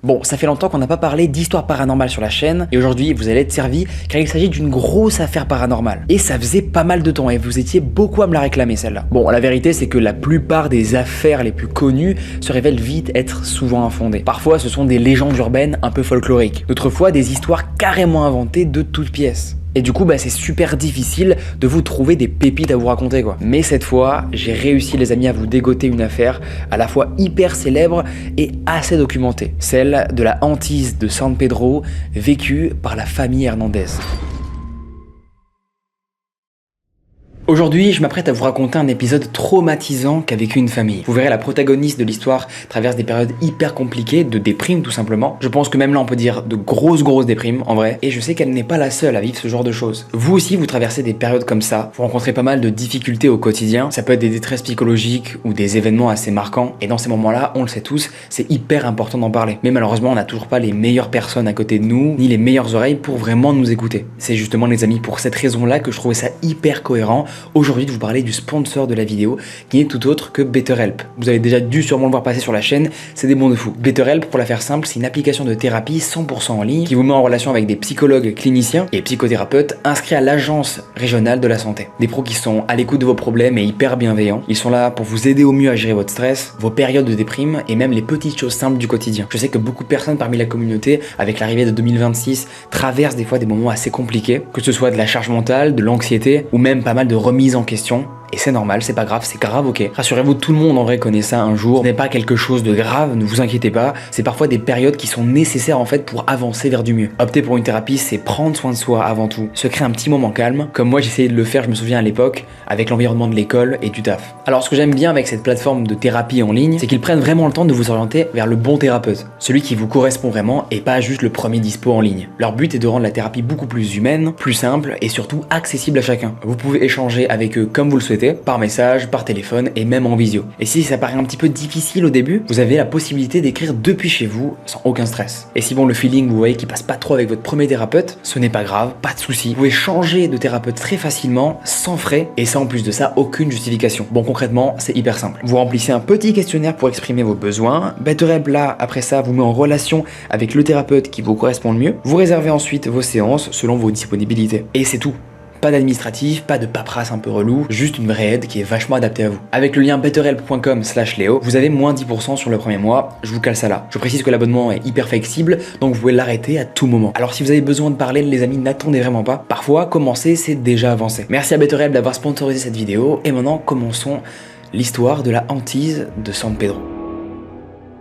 Bon, ça fait longtemps qu'on n'a pas parlé d'histoire paranormale sur la chaîne, et aujourd'hui vous allez être servi car il s'agit d'une grosse affaire paranormale. Et ça faisait pas mal de temps et vous étiez beaucoup à me la réclamer celle-là. Bon, la vérité c'est que la plupart des affaires les plus connues se révèlent vite être souvent infondées. Parfois ce sont des légendes urbaines un peu folkloriques, d'autres fois des histoires carrément inventées de toutes pièces. Et du coup, c'est super difficile de vous trouver des pépites à vous raconter quoi. Mais cette fois, j'ai réussi les amis à vous dégoter une affaire à la fois hyper célèbre et assez documentée. Celle de la hantise de San Pedro vécue par la famille Hernandez. Aujourd'hui, je m'apprête à vous raconter un épisode traumatisant qu'a vécu une famille. Vous verrez, la protagoniste de l'histoire traverse des périodes hyper compliquées, de déprime tout simplement. Je pense que même là on peut dire de grosses déprimes en vrai, et je sais qu'elle n'est pas la seule à vivre ce genre de choses. Vous aussi vous traversez des périodes comme ça, vous rencontrez pas mal de difficultés au quotidien, ça peut être des détresses psychologiques ou des événements assez marquants, et dans ces moments-là, on le sait tous, c'est hyper important d'en parler. Mais malheureusement, on n'a toujours pas les meilleures personnes à côté de nous, ni les meilleures oreilles pour vraiment nous écouter. C'est justement les amis pour cette raison-là que je trouvais ça hyper cohérent aujourd'hui de vous parler du sponsor de la vidéo qui n'est tout autre que BetterHelp. Vous avez déjà dû sûrement le voir passer sur la chaîne, c'est des bons de fou. BetterHelp, pour la faire simple, c'est une application de thérapie 100% en ligne qui vous met en relation avec des psychologues cliniciens et psychothérapeutes inscrits à l'agence régionale de la santé. Des pros qui sont à l'écoute de vos problèmes et hyper bienveillants. Ils sont là pour vous aider au mieux à gérer votre stress, vos périodes de déprime et même les petites choses simples du quotidien. Je sais que beaucoup de personnes parmi la communauté, avec l'arrivée de 2026, traversent des fois des moments assez compliqués, que ce soit de la charge mentale, de l'anxiété ou même pas mal de remises en question. Et c'est normal, c'est pas grave, c'est grave, ok. Rassurez-vous, tout le monde en vrai connaît ça un jour. Ce n'est pas quelque chose de grave, ne vous inquiétez pas. C'est parfois des périodes qui sont nécessaires en fait pour avancer vers du mieux. Opter pour une thérapie, c'est prendre soin de soi avant tout. Se créer un petit moment calme, comme moi j'essayais de le faire, je me souviens à l'époque, avec l'environnement de l'école et du taf. Alors ce que j'aime bien avec cette plateforme de thérapie en ligne, c'est qu'ils prennent vraiment le temps de vous orienter vers le bon thérapeute. Celui qui vous correspond vraiment et pas juste le premier dispo en ligne. Leur but est de rendre la thérapie beaucoup plus humaine, plus simple et surtout accessible à chacun. Vous pouvez échanger avec eux comme vous le souhaitez, par message, par téléphone et même en visio. Et si ça paraît un petit peu difficile au début, vous avez la possibilité d'écrire depuis chez vous sans aucun stress. Et si bon, le feeling vous voyez qui passe pas trop avec votre premier thérapeute, ce n'est pas grave, pas de souci. Vous pouvez changer de thérapeute très facilement, sans frais et sans en plus de ça aucune justification. Bon, concrètement, c'est hyper simple. Vous remplissez un petit questionnaire pour exprimer vos besoins. BetterHelp là, après ça, vous met en relation avec le thérapeute qui vous correspond le mieux. Vous réservez ensuite vos séances selon vos disponibilités. Et c'est tout. Pas d'administratif, pas de paperasse un peu relou, juste une vraie aide qui est vachement adaptée à vous. Avec le lien betterhelp.com/Léo, vous avez moins 10% sur le premier mois, je vous cale ça là. Je précise que l'abonnement est hyper flexible, donc vous pouvez l'arrêter à tout moment. Alors si vous avez besoin de parler, les amis, n'attendez vraiment pas. Parfois, commencer, c'est déjà avancé. Merci à BetterHelp d'avoir sponsorisé cette vidéo, et maintenant, commençons l'histoire de la hantise de San Pedro.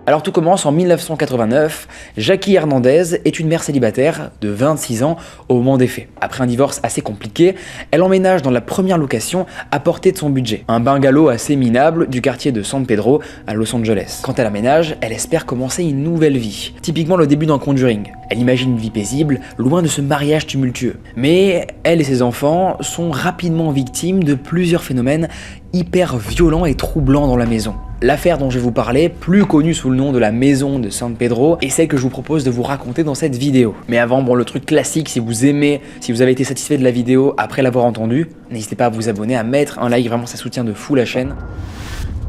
Alors tout commence en 1989, Jackie Hernandez est une mère célibataire de 26 ans au moment des faits. Après un divorce assez compliqué, elle emménage dans la première location à portée de son budget, un bungalow assez minable du quartier de San Pedro à Los Angeles. Quand elle aménage, elle espère commencer une nouvelle vie, typiquement le début d'un Conjuring. Elle imagine une vie paisible, loin de ce mariage tumultueux. Mais elle et ses enfants sont rapidement victimes de plusieurs phénomènes hyper violents et troublants dans la maison. L'affaire dont je vais vous parler, plus connue sous le nom de la maison de San Pedro, est celle que je vous propose de vous raconter dans cette vidéo. Mais avant, bon, le truc classique, si vous aimez, si vous avez été satisfait de la vidéo après l'avoir entendue, n'hésitez pas à vous abonner, à mettre un like, vraiment ça soutient de fou la chaîne.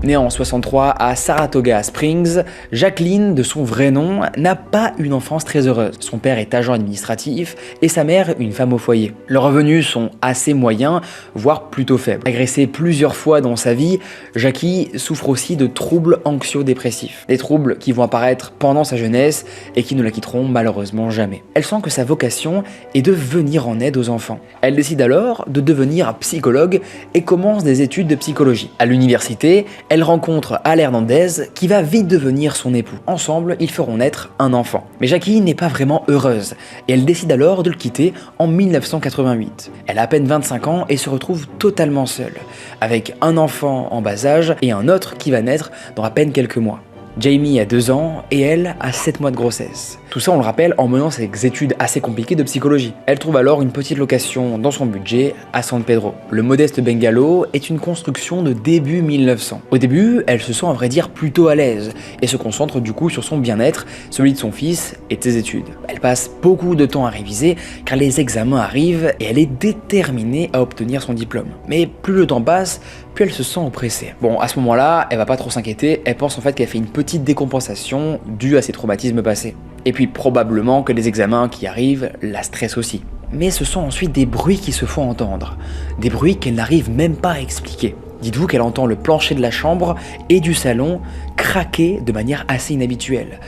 Née en 63 à Saratoga Springs, Jacqueline, de son vrai nom, n'a pas une enfance très heureuse. Son père est agent administratif et sa mère une femme au foyer. Leurs revenus sont assez moyens, voire plutôt faibles. Agressée plusieurs fois dans sa vie, Jackie souffre aussi de troubles anxio-dépressifs. Des troubles qui vont apparaître pendant sa jeunesse et qui ne la quitteront malheureusement jamais. Elle sent que sa vocation est de venir en aide aux enfants. Elle décide alors de devenir psychologue et commence des études de psychologie. À l'université, elle rencontre Al Hernandez qui va vite devenir son époux. Ensemble, ils feront naître un enfant. Mais Jackie n'est pas vraiment heureuse et elle décide alors de le quitter en 1988. Elle a à peine 25 ans et se retrouve totalement seule, avec un enfant en bas âge et un autre qui va naître dans à peine quelques mois. Jamie a 2 ans et elle a 7 mois de grossesse. Tout ça, on le rappelle, en menant ses études assez compliquées de psychologie. Elle trouve alors une petite location dans son budget à San Pedro. Le modeste bungalow est une construction de début 1900. Au début, elle se sent à vrai dire plutôt à l'aise et se concentre du coup sur son bien-être, celui de son fils et de ses études. Elle passe beaucoup de temps à réviser car les examens arrivent et elle est déterminée à obtenir son diplôme. Mais plus le temps passe, plus elle se sent oppressée. Bon, à ce moment-là, elle va pas trop s'inquiéter, elle pense en fait qu'elle fait une petite décompensation due à ses traumatismes passés. Et puis probablement que les examens qui arrivent la stressent aussi. Mais ce sont ensuite des bruits qui se font entendre, des bruits qu'elle n'arrive même pas à expliquer. Dites-vous qu'elle entend le plancher de la chambre et du salon craquer de manière assez inhabituelle,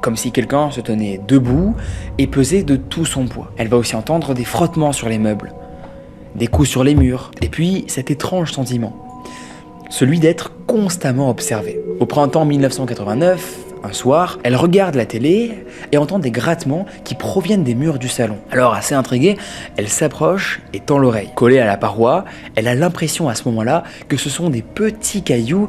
comme si quelqu'un se tenait debout et pesait de tout son poids. Elle va aussi entendre des frottements sur les meubles, des coups sur les murs, et puis cet étrange sentiment, celui d'être constamment observée. Au printemps 1989, un soir, elle regarde la télé et entend des grattements qui proviennent des murs du salon. Alors, assez intriguée, elle s'approche et tend l'oreille. Collée à la paroi, elle a l'impression à ce moment-là que ce sont des petits cailloux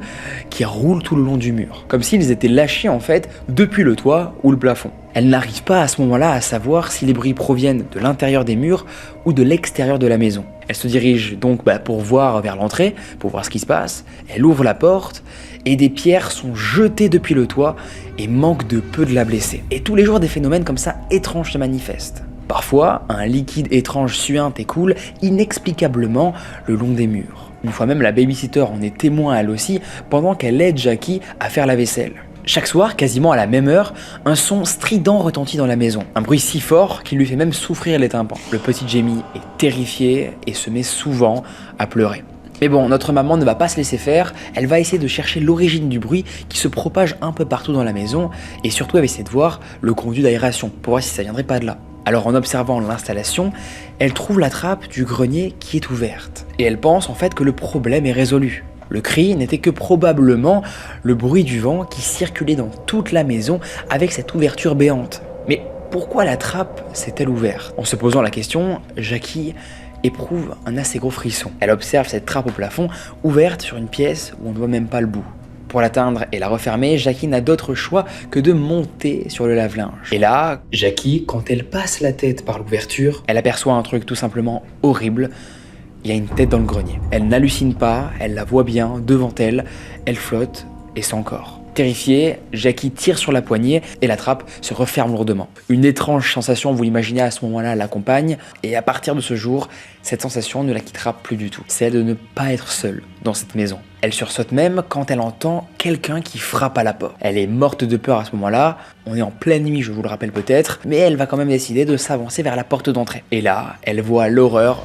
qui roulent tout le long du mur, comme s'ils étaient lâchés en fait depuis le toit ou le plafond. Elle n'arrive pas à ce moment-là à savoir si les bruits proviennent de l'intérieur des murs ou de l'extérieur de la maison. Elle se dirige donc pour voir vers l'entrée, pour voir ce qui se passe. Elle ouvre la porte et des pierres sont jetées depuis le toit et manquent de peu de la blesser. Et tous les jours, des phénomènes comme ça étranges se manifestent. Parfois, un liquide étrange suinte et coule inexplicablement le long des murs. Une fois même, la babysitter en est témoin elle aussi pendant qu'elle aide Jackie à faire la vaisselle. Chaque soir, quasiment à la même heure, un son strident retentit dans la maison. Un bruit si fort qu'il lui fait même souffrir les tympans. Le petit Jamie est terrifié et se met souvent à pleurer. Mais bon, notre maman ne va pas se laisser faire, elle va essayer de chercher l'origine du bruit qui se propage un peu partout dans la maison et surtout elle va essayer de voir le conduit d'aération pour voir si ça viendrait pas de là. Alors en observant l'installation, elle trouve la trappe du grenier qui est ouverte. Et elle pense en fait que le problème est résolu. Le cri n'était que probablement le bruit du vent qui circulait dans toute la maison avec cette ouverture béante. Mais pourquoi la trappe s'est-elle ouverte? En se posant la question, Jackie éprouve un assez gros frisson. Elle observe cette trappe au plafond ouverte sur une pièce où on ne voit même pas le bout. Pour l'atteindre et la refermer, Jackie n'a d'autre choix que de monter sur le lave-linge. Et là, Jackie, quand elle passe la tête par l'ouverture, elle aperçoit un truc tout simplement horrible. Il y a une tête dans le grenier. Elle n'hallucine pas, elle la voit bien devant elle, elle flotte et sans corps. Terrifiée, Jackie tire sur la poignée et la trappe se referme lourdement. Une étrange sensation, vous l'imaginez à ce moment-là, l'accompagne et à partir de ce jour, cette sensation ne la quittera plus du tout. Celle de ne pas être seule dans cette maison. Elle sursaute même quand elle entend quelqu'un qui frappe à la porte. Elle est morte de peur à ce moment-là, on est en pleine nuit, je vous le rappelle peut-être, mais elle va quand même décider de s'avancer vers la porte d'entrée. Et là, elle voit l'horreur,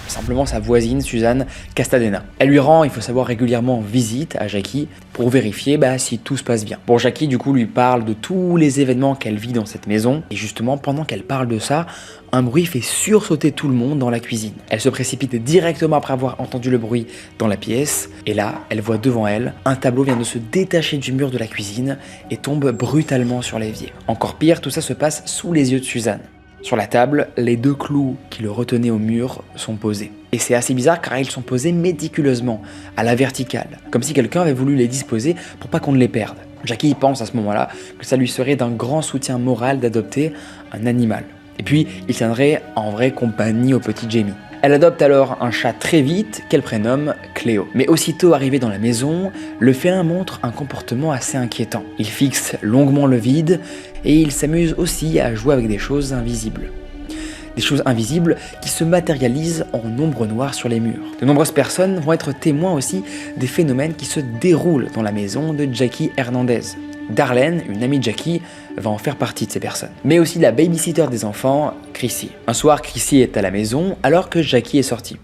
simplement sa voisine Suzanne Castadena. Elle lui rend, il faut savoir, régulièrement visite à Jackie pour vérifier si tout se passe bien. Bon, Jackie du coup lui parle de tous les événements qu'elle vit dans cette maison, et justement pendant qu'elle parle de ça, un bruit fait sursauter tout le monde dans la cuisine. Elle se précipite directement après avoir entendu le bruit dans la pièce, et là, elle voit devant elle, un tableau vient de se détacher du mur de la cuisine et tombe brutalement sur l'évier. Encore pire, tout ça se passe sous les yeux de Suzanne. Sur la table, les 2 clous qui le retenaient au mur sont posés. Et c'est assez bizarre car ils sont posés méticuleusement, à la verticale, comme si quelqu'un avait voulu les disposer pour pas qu'on ne les perde. Jackie pense à ce moment-là que ça lui serait d'un grand soutien moral d'adopter un animal. Et puis, il tiendrait en vraie compagnie au petit Jamie. Elle adopte alors un chat très vite qu'elle prénomme Cléo. Mais aussitôt arrivé dans la maison, le félin montre un comportement assez inquiétant. Il fixe longuement le vide et il s'amuse aussi à jouer avec des choses invisibles. Des choses invisibles qui se matérialisent en ombre noire sur les murs. De nombreuses personnes vont être témoins aussi des phénomènes qui se déroulent dans la maison de Jackie Hernandez. Darlene, une amie de Jackie, va en faire partie de ces personnes. Mais aussi la babysitter des enfants, Chrissy. Un soir, Chrissy est à la maison alors que Jackie est sortie.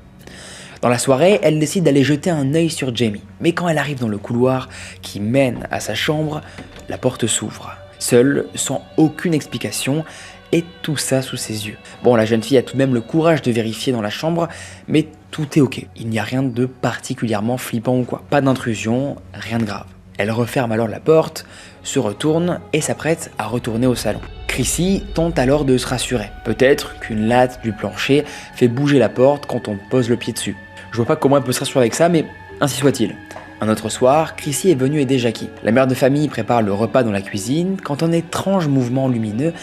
Dans la soirée, elle décide d'aller jeter un œil sur Jamie. Mais quand elle arrive dans le couloir qui mène à sa chambre, la porte s'ouvre. Seule, sans aucune explication, et tout ça sous ses yeux. Bon, la jeune fille a tout de même le courage de vérifier dans la chambre, mais tout est ok. Il n'y a rien de particulièrement flippant ou quoi. Pas d'intrusion, rien de grave. Elle referme alors la porte, se retourne et s'apprête à retourner au salon. Chrissy tente alors de se rassurer. Peut-être qu'une latte du plancher fait bouger la porte quand on pose le pied dessus. Je vois pas comment elle peut se rassurer avec ça, mais ainsi soit-il. Un autre soir, Chrissy est venue aider Jackie. La mère de famille prépare le repas dans la cuisine quand un étrange mouvement lumineux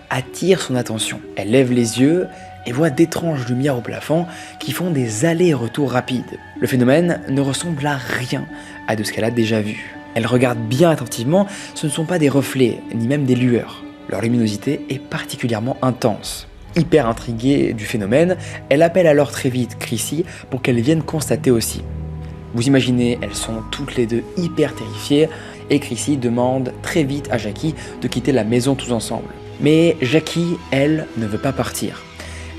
attire son attention. Elle lève les yeux et voit d'étranges lumières au plafond qui font des allers-retours rapides. Le phénomène ne ressemble à rien à de ce qu'elle a déjà vu. Elle regarde bien attentivement, ce ne sont pas des reflets, ni même des lueurs. Leur luminosité est particulièrement intense. Hyper intriguée du phénomène, elle appelle alors très vite Chrissy pour qu'elle vienne constater aussi. Vous imaginez, elles sont toutes les deux hyper terrifiées et Chrissy demande très vite à Jackie de quitter la maison tous ensemble. Mais Jackie, elle, ne veut pas partir.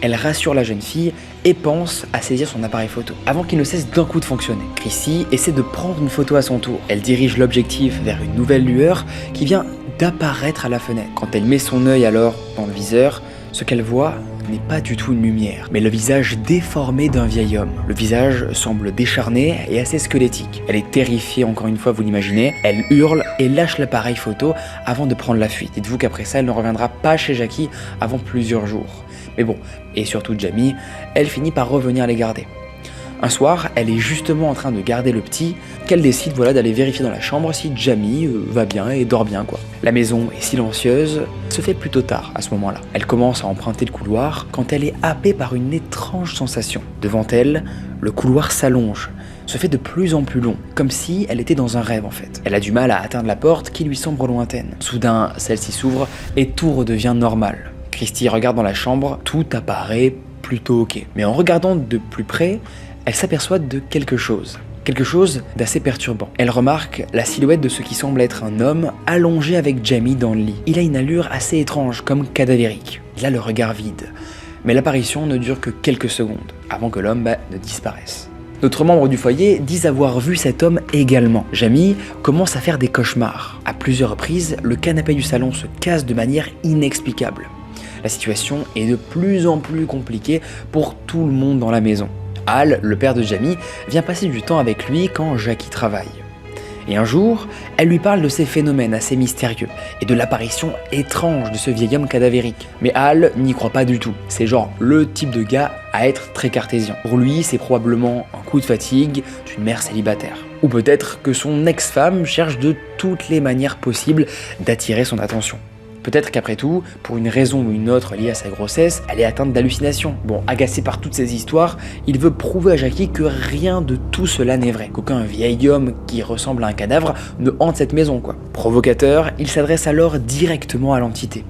Elle rassure la jeune fille et pense à saisir son appareil photo avant qu'il ne cesse d'un coup de fonctionner. Chrissy essaie de prendre une photo à son tour. Elle dirige l'objectif vers une nouvelle lueur qui vient d'apparaître à la fenêtre. Quand elle met son œil alors dans le viseur, ce qu'elle voit n'est pas du tout une lumière, mais le visage déformé d'un vieil homme. Le visage semble décharné et assez squelettique. Elle est terrifiée, encore une fois, vous l'imaginez. Elle hurle et lâche l'appareil photo avant de prendre la fuite. Dites-vous qu'après ça, elle ne reviendra pas chez Jackie avant plusieurs jours. Mais bon, et surtout Jamie, elle finit par revenir les garder. Un soir, elle est justement en train de garder le petit qu'elle décide d'aller vérifier dans la chambre si Jamie va bien et dort bien quoi. La maison est silencieuse, se fait plutôt tard à ce moment-là. Elle commence à emprunter le couloir quand elle est happée par une étrange sensation. Devant elle, le couloir s'allonge, se fait de plus en plus long, comme si elle était dans un rêve en fait. Elle a du mal à atteindre la porte qui lui semble lointaine. Soudain, celle-ci s'ouvre et tout redevient normal. Christy regarde dans la chambre, tout apparaît plutôt ok. Mais en regardant de plus près, elle s'aperçoit de quelque chose d'assez perturbant. Elle remarque la silhouette de ce qui semble être un homme allongé avec Jamie dans le lit. Il a une allure assez étrange, comme cadavérique. Il a le regard vide. Mais l'apparition ne dure que quelques secondes, avant que l'homme ne disparaisse. D'autres membres du foyer disent avoir vu cet homme également. Jamie commence à faire des cauchemars. À plusieurs reprises, le canapé du salon se casse de manière inexplicable. La situation est de plus en plus compliquée pour tout le monde dans la maison. Al, le père de Jamie, vient passer du temps avec lui quand Jackie travaille. Et un jour, elle lui parle de ces phénomènes assez mystérieux et de l'apparition étrange de ce vieil homme cadavérique. Mais Al n'y croit pas du tout. C'est genre le type de gars à être très cartésien. Pour lui, c'est probablement un coup de fatigue d'une mère célibataire. Ou peut-être que son ex-femme cherche de toutes les manières possibles d'attirer son attention. Peut-être qu'après tout, pour une raison ou une autre liée à sa grossesse, elle est atteinte d'hallucinations. Bon, agacé par toutes ces histoires, il veut prouver à Jackie que rien de tout cela n'est vrai. Qu'aucun vieil homme qui ressemble à un cadavre ne hante cette maison, quoi. Provocateur, il s'adresse alors directement à l'entité.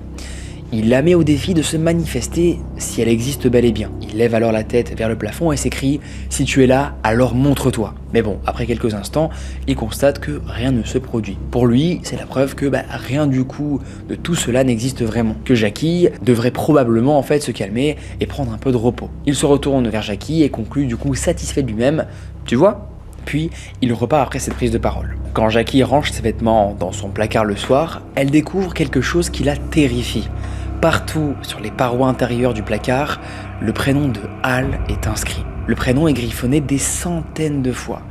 Il la met au défi de se manifester si elle existe bel et bien. Il lève alors la tête vers le plafond et s'écrie « Si tu es là, alors montre-toi ». Mais bon, après quelques instants, il constate que rien ne se produit. Pour lui, c'est la preuve que rien du coup de tout cela n'existe vraiment. Que Jackie devrait probablement en fait se calmer et prendre un peu de repos. Il se retourne vers Jackie et conclut du coup satisfait de lui-même « Tu vois ?» Puis, il repart après cette prise de parole. Quand Jackie range ses vêtements dans son placard le soir, elle découvre quelque chose qui la terrifie. Partout sur les parois intérieures du placard, le prénom de Al est inscrit. Le prénom est griffonné des centaines de fois.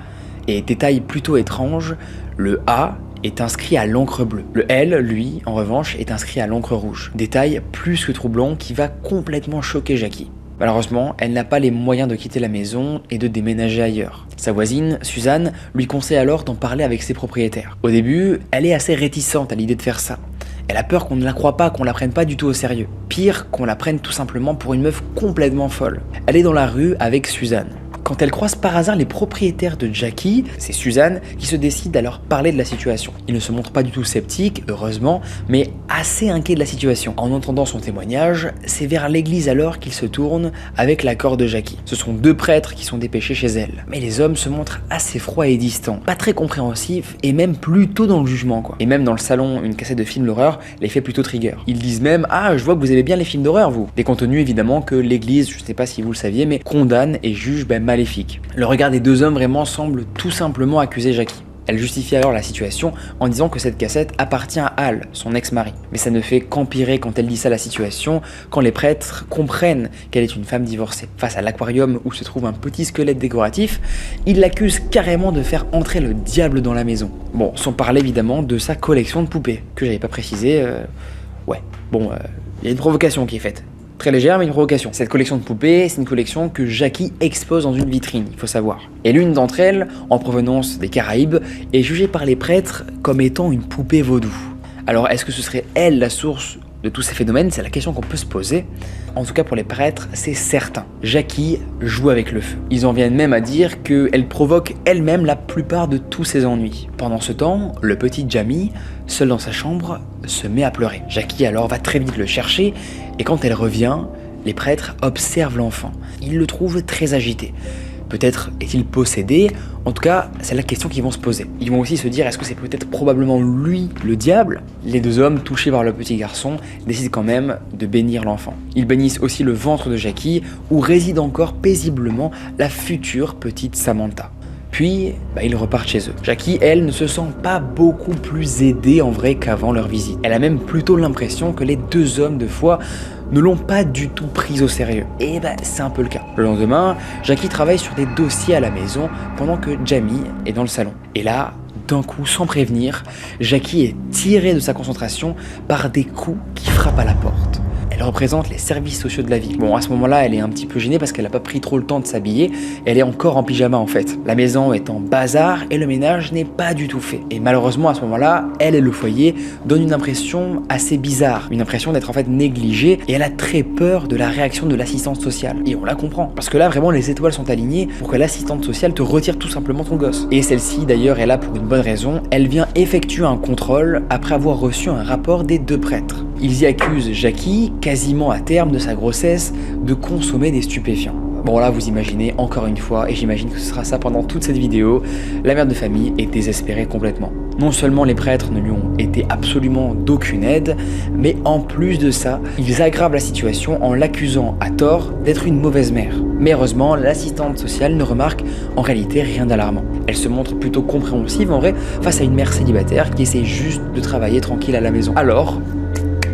Et détail plutôt étrange, le A est inscrit à l'encre bleue. Le L, lui, en revanche, est inscrit à l'encre rouge. Détail plus que troublant qui va complètement choquer Jackie. Malheureusement, elle n'a pas les moyens de quitter la maison et de déménager ailleurs. Sa voisine, Suzanne, lui conseille alors d'en parler avec ses propriétaires. Au début, elle est assez réticente à l'idée de faire ça. Elle a peur qu'on ne la croie pas, qu'on la prenne pas du tout au sérieux. Pire, qu'on la prenne tout simplement pour une meuf complètement folle. Elle est dans la rue avec Suzanne. Quand elle croise par hasard les propriétaires de Jackie, c'est Suzanne qui se décide à leur parler de la situation. Ils ne se montrent pas du tout sceptiques, heureusement, mais assez inquiets de la situation. En entendant son témoignage, c'est vers l'église alors qu'ils se tournent avec l'accord de Jackie. Ce sont deux prêtres qui sont dépêchés chez elle. Mais les hommes se montrent assez froids et distants, pas très compréhensifs et même plutôt dans le jugement quoi. Et même dans le salon, une cassette de films d'horreur les fait plutôt trigger. Ils disent même « Ah, je vois que vous aimez bien les films d'horreur vous ». Des contenus évidemment que l'église, je sais pas si vous le saviez, mais condamne et juge maléfique. Le regard des deux hommes vraiment semble tout simplement accuser Jackie. Elle justifie alors la situation en disant que cette cassette appartient à Al, son ex-mari. Mais ça ne fait qu'empirer quand elle dit ça la situation, quand les prêtres comprennent qu'elle est une femme divorcée. Face à l'aquarium où se trouve un petit squelette décoratif, ils l'accusent carrément de faire entrer le diable dans la maison. Bon, sans parler évidemment de sa collection de poupées, que j'avais pas précisé, il y a une provocation qui est faite. Très légère, mais une provocation. Cette collection de poupées, c'est une collection que Jackie expose dans une vitrine, il faut savoir. Et l'une d'entre elles, en provenance des Caraïbes, est jugée par les prêtres comme étant une poupée vaudou. Alors, est-ce que ce serait elle la source de tous ces phénomènes? C'est la question qu'on peut se poser. En tout cas, pour les prêtres, c'est certain. Jackie joue avec le feu. Ils en viennent même à dire qu'elle provoque elle-même la plupart de tous ses ennuis. Pendant ce temps, le petit Jamie, seul dans sa chambre, se met à pleurer. Jackie alors va très vite le chercher, et quand elle revient, les prêtres observent l'enfant. Ils le trouvent très agité. Peut-être est-il possédé? En tout cas, c'est la question qu'ils vont se poser. Ils vont aussi se dire, est-ce que c'est peut-être probablement lui, le diable? Les deux hommes, touchés par le petit garçon, décident quand même de bénir l'enfant. Ils bénissent aussi le ventre de Jackie, où réside encore paisiblement la future petite Samantha. Puis, ils repartent chez eux. Jackie, elle, ne se sent pas beaucoup plus aidée en vrai qu'avant leur visite. Elle a même plutôt l'impression que les deux hommes de foi ne l'ont pas du tout prise au sérieux. Et c'est un peu le cas. Le lendemain, Jackie travaille sur des dossiers à la maison pendant que Jamie est dans le salon. Et là, d'un coup, sans prévenir, Jackie est tirée de sa concentration par des coups qui frappent à la porte. Elle représente les services sociaux de la ville. Bon, à ce moment-là, elle est un petit peu gênée parce qu'elle n'a pas pris trop le temps de s'habiller. Elle est encore en pyjama en fait. La maison est en bazar et le ménage n'est pas du tout fait. Et malheureusement, à ce moment-là, elle et le foyer donnent une impression assez bizarre. Une impression d'être en fait négligée, et elle a très peur de la réaction de l'assistante sociale. Et on la comprend. Parce que là, vraiment, les étoiles sont alignées pour que l'assistante sociale te retire tout simplement ton gosse. Et celle-ci, d'ailleurs, est là pour une bonne raison. Elle vient effectuer un contrôle après avoir reçu un rapport des deux prêtres. Ils y accusent Jackie, quasiment à terme de sa grossesse, de consommer des stupéfiants. Bon là, vous imaginez encore une fois, et j'imagine que ce sera ça pendant toute cette vidéo, la mère de famille est désespérée complètement. Non seulement les prêtres ne lui ont été absolument d'aucune aide, mais en plus de ça, ils aggravent la situation en l'accusant à tort d'être une mauvaise mère. Mais heureusement, l'assistante sociale ne remarque en réalité rien d'alarmant. Elle se montre plutôt compréhensive en vrai face à une mère célibataire qui essaie juste de travailler tranquille à la maison. Alors,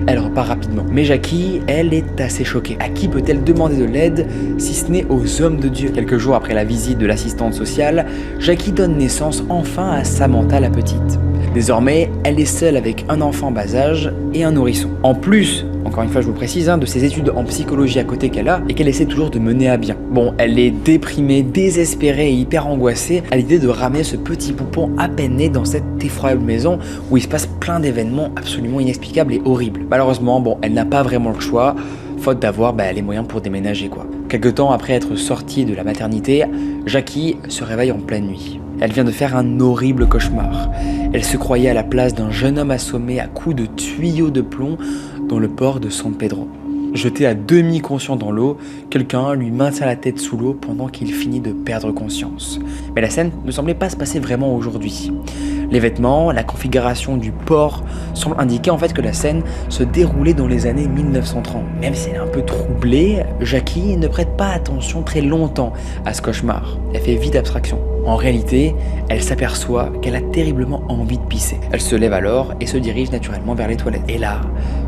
elle repart rapidement. Mais Jackie, elle est assez choquée. À qui peut-elle demander de l'aide si ce n'est aux hommes de Dieu? Quelques jours après la visite de l'assistante sociale, Jackie donne naissance enfin à Samantha la petite. Désormais, elle est seule avec un enfant bas âge et un nourrisson. En plus, encore une fois je vous précise, de ses études en psychologie à côté qu'elle a et qu'elle essaie toujours de mener à bien. Bon, elle est déprimée, désespérée et hyper angoissée à l'idée de ramener ce petit poupon à peine né dans cette effroyable maison où il se passe plein d'événements absolument inexplicables et horribles. Malheureusement, elle n'a pas vraiment le choix, faute d'avoir les moyens pour déménager quoi. Quelque temps après être sortie de la maternité, Jackie se réveille en pleine nuit. Elle vient de faire un horrible cauchemar. Elle se croyait à la place d'un jeune homme assommé à coups de tuyaux de plomb dans le port de San Pedro. Jeté à demi conscient dans l'eau, quelqu'un lui maintient la tête sous l'eau pendant qu'il finit de perdre conscience. Mais la scène ne semblait pas se passer vraiment aujourd'hui. Les vêtements, la configuration du port semblent indiquer en fait que la scène se déroulait dans les années 1930. Même si elle est un peu troublée, Jackie ne prête pas attention très longtemps à ce cauchemar. Elle fait vite abstraction. En réalité, elle s'aperçoit qu'elle a terriblement envie de pisser. Elle se lève alors et se dirige naturellement vers les toilettes. Et là,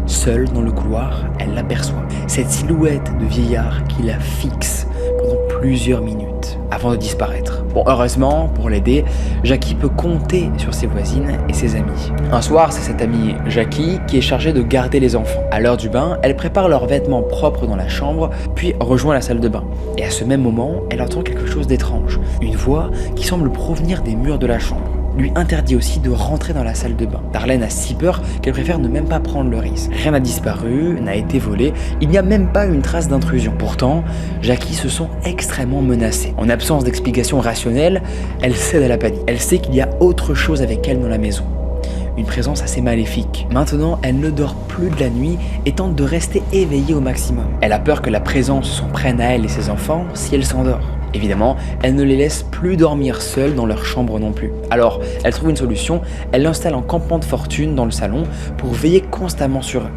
seule dans le couloir, elle l'aperçoit. Cette silhouette de vieillard qui la fixe pendant plusieurs minutes avant de disparaître. Bon, heureusement, pour l'aider, Jackie peut compter sur ses voisines et ses amis. Un soir, c'est cette amie Jackie qui est chargée de garder les enfants. À l'heure du bain, elle prépare leurs vêtements propres dans la chambre, puis rejoint la salle de bain. Et à ce même moment, elle entend quelque chose d'étrange. Une voix qui semble provenir des murs de la chambre lui interdit aussi de rentrer dans la salle de bain. Darlene a si peur qu'elle préfère ne même pas prendre le risque. Rien n'a disparu, n'a été volé, il n'y a même pas une trace d'intrusion. Pourtant, Jackie se sent extrêmement menacée. En absence d'explication rationnelle, elle cède à la panique. Elle sait qu'il y a autre chose avec elle dans la maison. Une présence assez maléfique. Maintenant, elle ne dort plus de la nuit et tente de rester éveillée au maximum. Elle a peur que la présence s'en prenne à elle et ses enfants si elle s'endort. Évidemment, elle ne les laisse plus dormir seuls dans leur chambre non plus. Alors, elle trouve une solution, elle l'installe en campement de fortune dans le salon pour veiller constamment sur eux.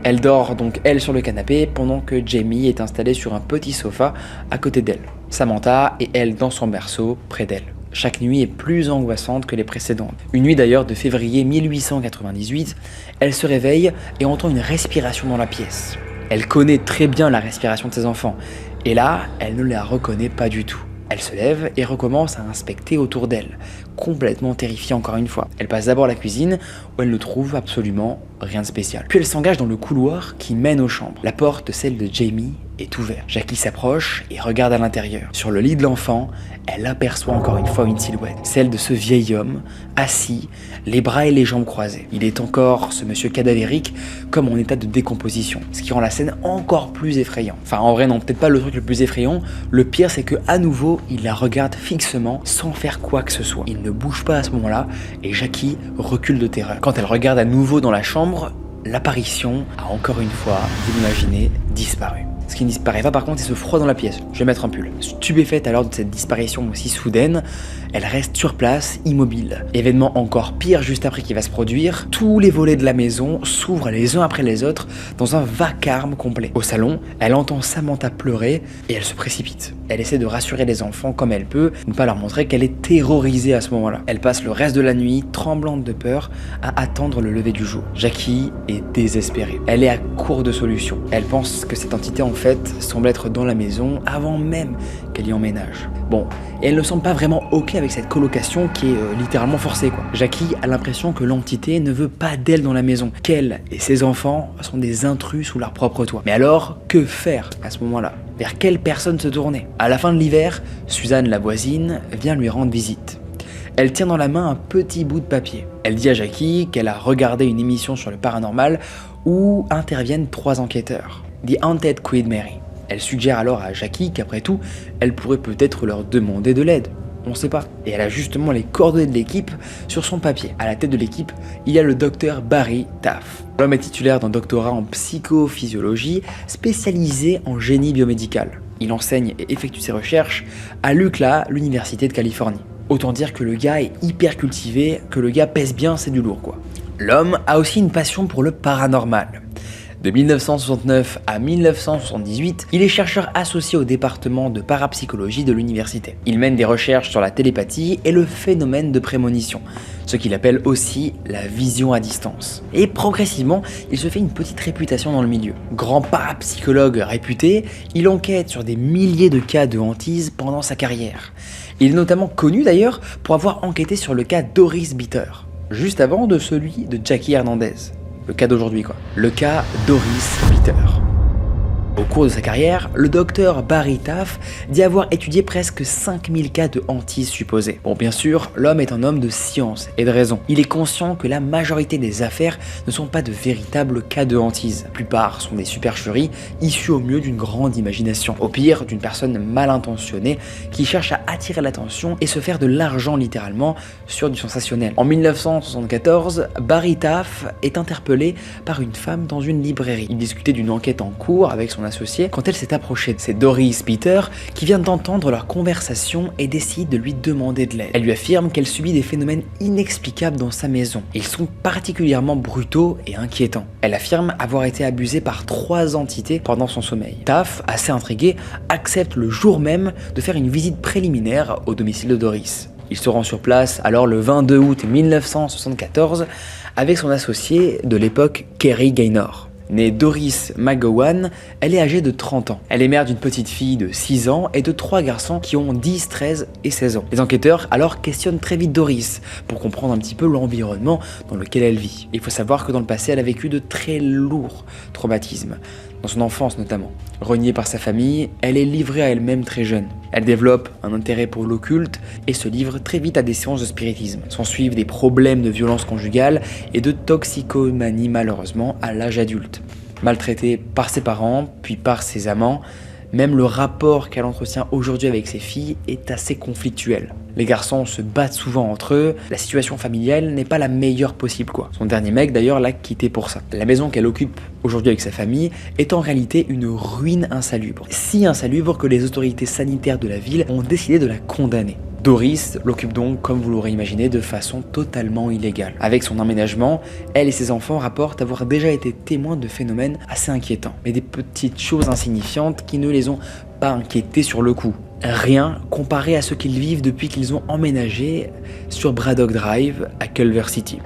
Elle dort donc elle sur le canapé pendant que Jamie est installé sur un petit sofa à côté d'elle. Samantha et elle dans son berceau près d'elle. Chaque nuit est plus angoissante que les précédentes. Une nuit d'ailleurs de février 1898, elle se réveille et entend une respiration dans la pièce. Elle connaît très bien la respiration de ses enfants. Et là, elle ne la reconnaît pas du tout. Elle se lève et recommence à inspecter autour d'elle, complètement terrifiée encore une fois. Elle passe d'abord à la cuisine où elle ne trouve absolument rien de spécial. Puis elle s'engage dans le couloir qui mène aux chambres. La porte, celle de Jamie, est ouverte. Jackie s'approche et regarde à l'intérieur. Sur le lit de l'enfant, elle aperçoit encore une fois une silhouette, celle de ce vieil homme, assis, les bras et les jambes croisés. Il est encore, ce monsieur cadavérique, comme en état de décomposition, ce qui rend la scène encore plus effrayante. Enfin, en vrai, non, peut-être pas le truc le plus effrayant. Le pire, c'est que à nouveau, il la regarde fixement, sans faire quoi que ce soit. Il ne bouge pas à ce moment-là, et Jackie recule de terreur. Quand elle regarde à nouveau dans la chambre, l'apparition a encore une fois, vous l'imaginez, disparu. Ce qui ne disparaît pas par contre, c'est ce froid dans la pièce. Je vais mettre un pull. Stupéfaite alors de cette disparition aussi soudaine, elle reste sur place, immobile. Événement encore pire juste après qui va se produire, tous les volets de la maison s'ouvrent les uns après les autres dans un vacarme complet. Au salon, elle entend Samantha pleurer et elle se précipite. Elle essaie de rassurer les enfants comme elle peut, ne pas leur montrer qu'elle est terrorisée à ce moment-là. Elle passe le reste de la nuit, tremblante de peur, à attendre le lever du jour. Jackie est désespérée. Elle est à court de solutions. Elle pense que cette entité en fait semble être dans la maison avant même qu'elle y emménage. Bon, et elle ne semble pas vraiment ok avec cette colocation qui est littéralement forcée quoi. Jackie a l'impression que l'entité ne veut pas d'elle dans la maison, qu'elle et ses enfants sont des intrus sous leur propre toit. Mais alors, que faire à ce moment-là? Vers quelle personne se tourner? À la fin de l'hiver, Suzanne, la voisine, vient lui rendre visite. Elle tient dans la main un petit bout de papier. Elle dit à Jackie qu'elle a regardé une émission sur le paranormal où interviennent 3 enquêteurs. The Haunted Queen Mary. Elle suggère alors à Jackie qu'après tout, elle pourrait peut-être leur demander de l'aide. On sait pas. Et elle a justement les coordonnées de l'équipe sur son papier. À la tête de l'équipe, il y a le docteur Barry Taff. L'homme est titulaire d'un doctorat en psychophysiologie spécialisé en génie biomédical. Il enseigne et effectue ses recherches à l'UCLA, l'Université de Californie. Autant dire que le gars est hyper cultivé, que le gars pèse bien, c'est du lourd quoi. L'homme a aussi une passion pour le paranormal. De 1969 à 1978, il est chercheur associé au département de parapsychologie de l'université. Il mène des recherches sur la télépathie et le phénomène de prémonition, ce qu'il appelle aussi la vision à distance. Et progressivement, il se fait une petite réputation dans le milieu. Grand parapsychologue réputé, il enquête sur des milliers de cas de hantise pendant sa carrière. Il est notamment connu d'ailleurs pour avoir enquêté sur le cas Doris Bitter, juste avant de celui de Jackie Hernandez. Le cas d'aujourd'hui quoi. Le cas Doris Bitter. Au cours de sa carrière, le docteur Barry Taff dit avoir étudié presque 5000 cas de hantise supposés. Bon, bien sûr, l'homme est un homme de science et de raison. Il est conscient que la majorité des affaires ne sont pas de véritables cas de hantise. La plupart sont des supercheries issues au mieux d'une grande imagination. Au pire, d'une personne mal intentionnée qui cherche à attirer l'attention et se faire de l'argent littéralement sur du sensationnel. En 1974, Barry Taff est interpellé par une femme dans une librairie. Il discutait d'une enquête en cours avec son associé quand elle s'est approchée. C'est Doris Bitter qui vient d'entendre leur conversation et décide de lui demander de l'aide. Elle lui affirme qu'elle subit des phénomènes inexplicables dans sa maison. Ils sont particulièrement brutaux et inquiétants. Elle affirme avoir été abusée par 3 entités pendant son sommeil. Taff, assez intrigué, accepte le jour même de faire une visite préliminaire au domicile de Doris. Il se rend sur place alors le 22 août 1974 avec son associé de l'époque, Kerry Gaynor. Née Doris McGowan, elle est âgée de 30 ans. Elle est mère d'une petite fille de 6 ans et de 3 garçons qui ont 10, 13 et 16 ans. Les enquêteurs alors questionnent très vite Doris pour comprendre un petit peu l'environnement dans lequel elle vit. Il faut savoir que dans le passé, elle a vécu de très lourds traumatismes, dans son enfance notamment. Reniée par sa famille, elle est livrée à elle-même très jeune. Elle développe un intérêt pour l'occulte et se livre très vite à des séances de spiritisme. S'ensuivent des problèmes de violence conjugale et de toxicomanie malheureusement à l'âge adulte. Maltraitée par ses parents, puis par ses amants, même le rapport qu'elle entretient aujourd'hui avec ses filles est assez conflictuel. Les garçons se battent souvent entre eux, la situation familiale n'est pas la meilleure possible quoi. Son dernier mec d'ailleurs l'a quittée pour ça. La maison qu'elle occupe aujourd'hui avec sa famille est en réalité une ruine insalubre. Si insalubre que les autorités sanitaires de la ville ont décidé de la condamner. Doris l'occupe donc, comme vous l'aurez imaginé, de façon totalement illégale. Avec son emménagement, elle et ses enfants rapportent avoir déjà été témoins de phénomènes assez inquiétants, mais des petites choses insignifiantes qui ne les ont pas inquiétés sur le coup. Rien comparé à ce qu'ils vivent depuis qu'ils ont emménagé sur Braddock Drive à Culver City.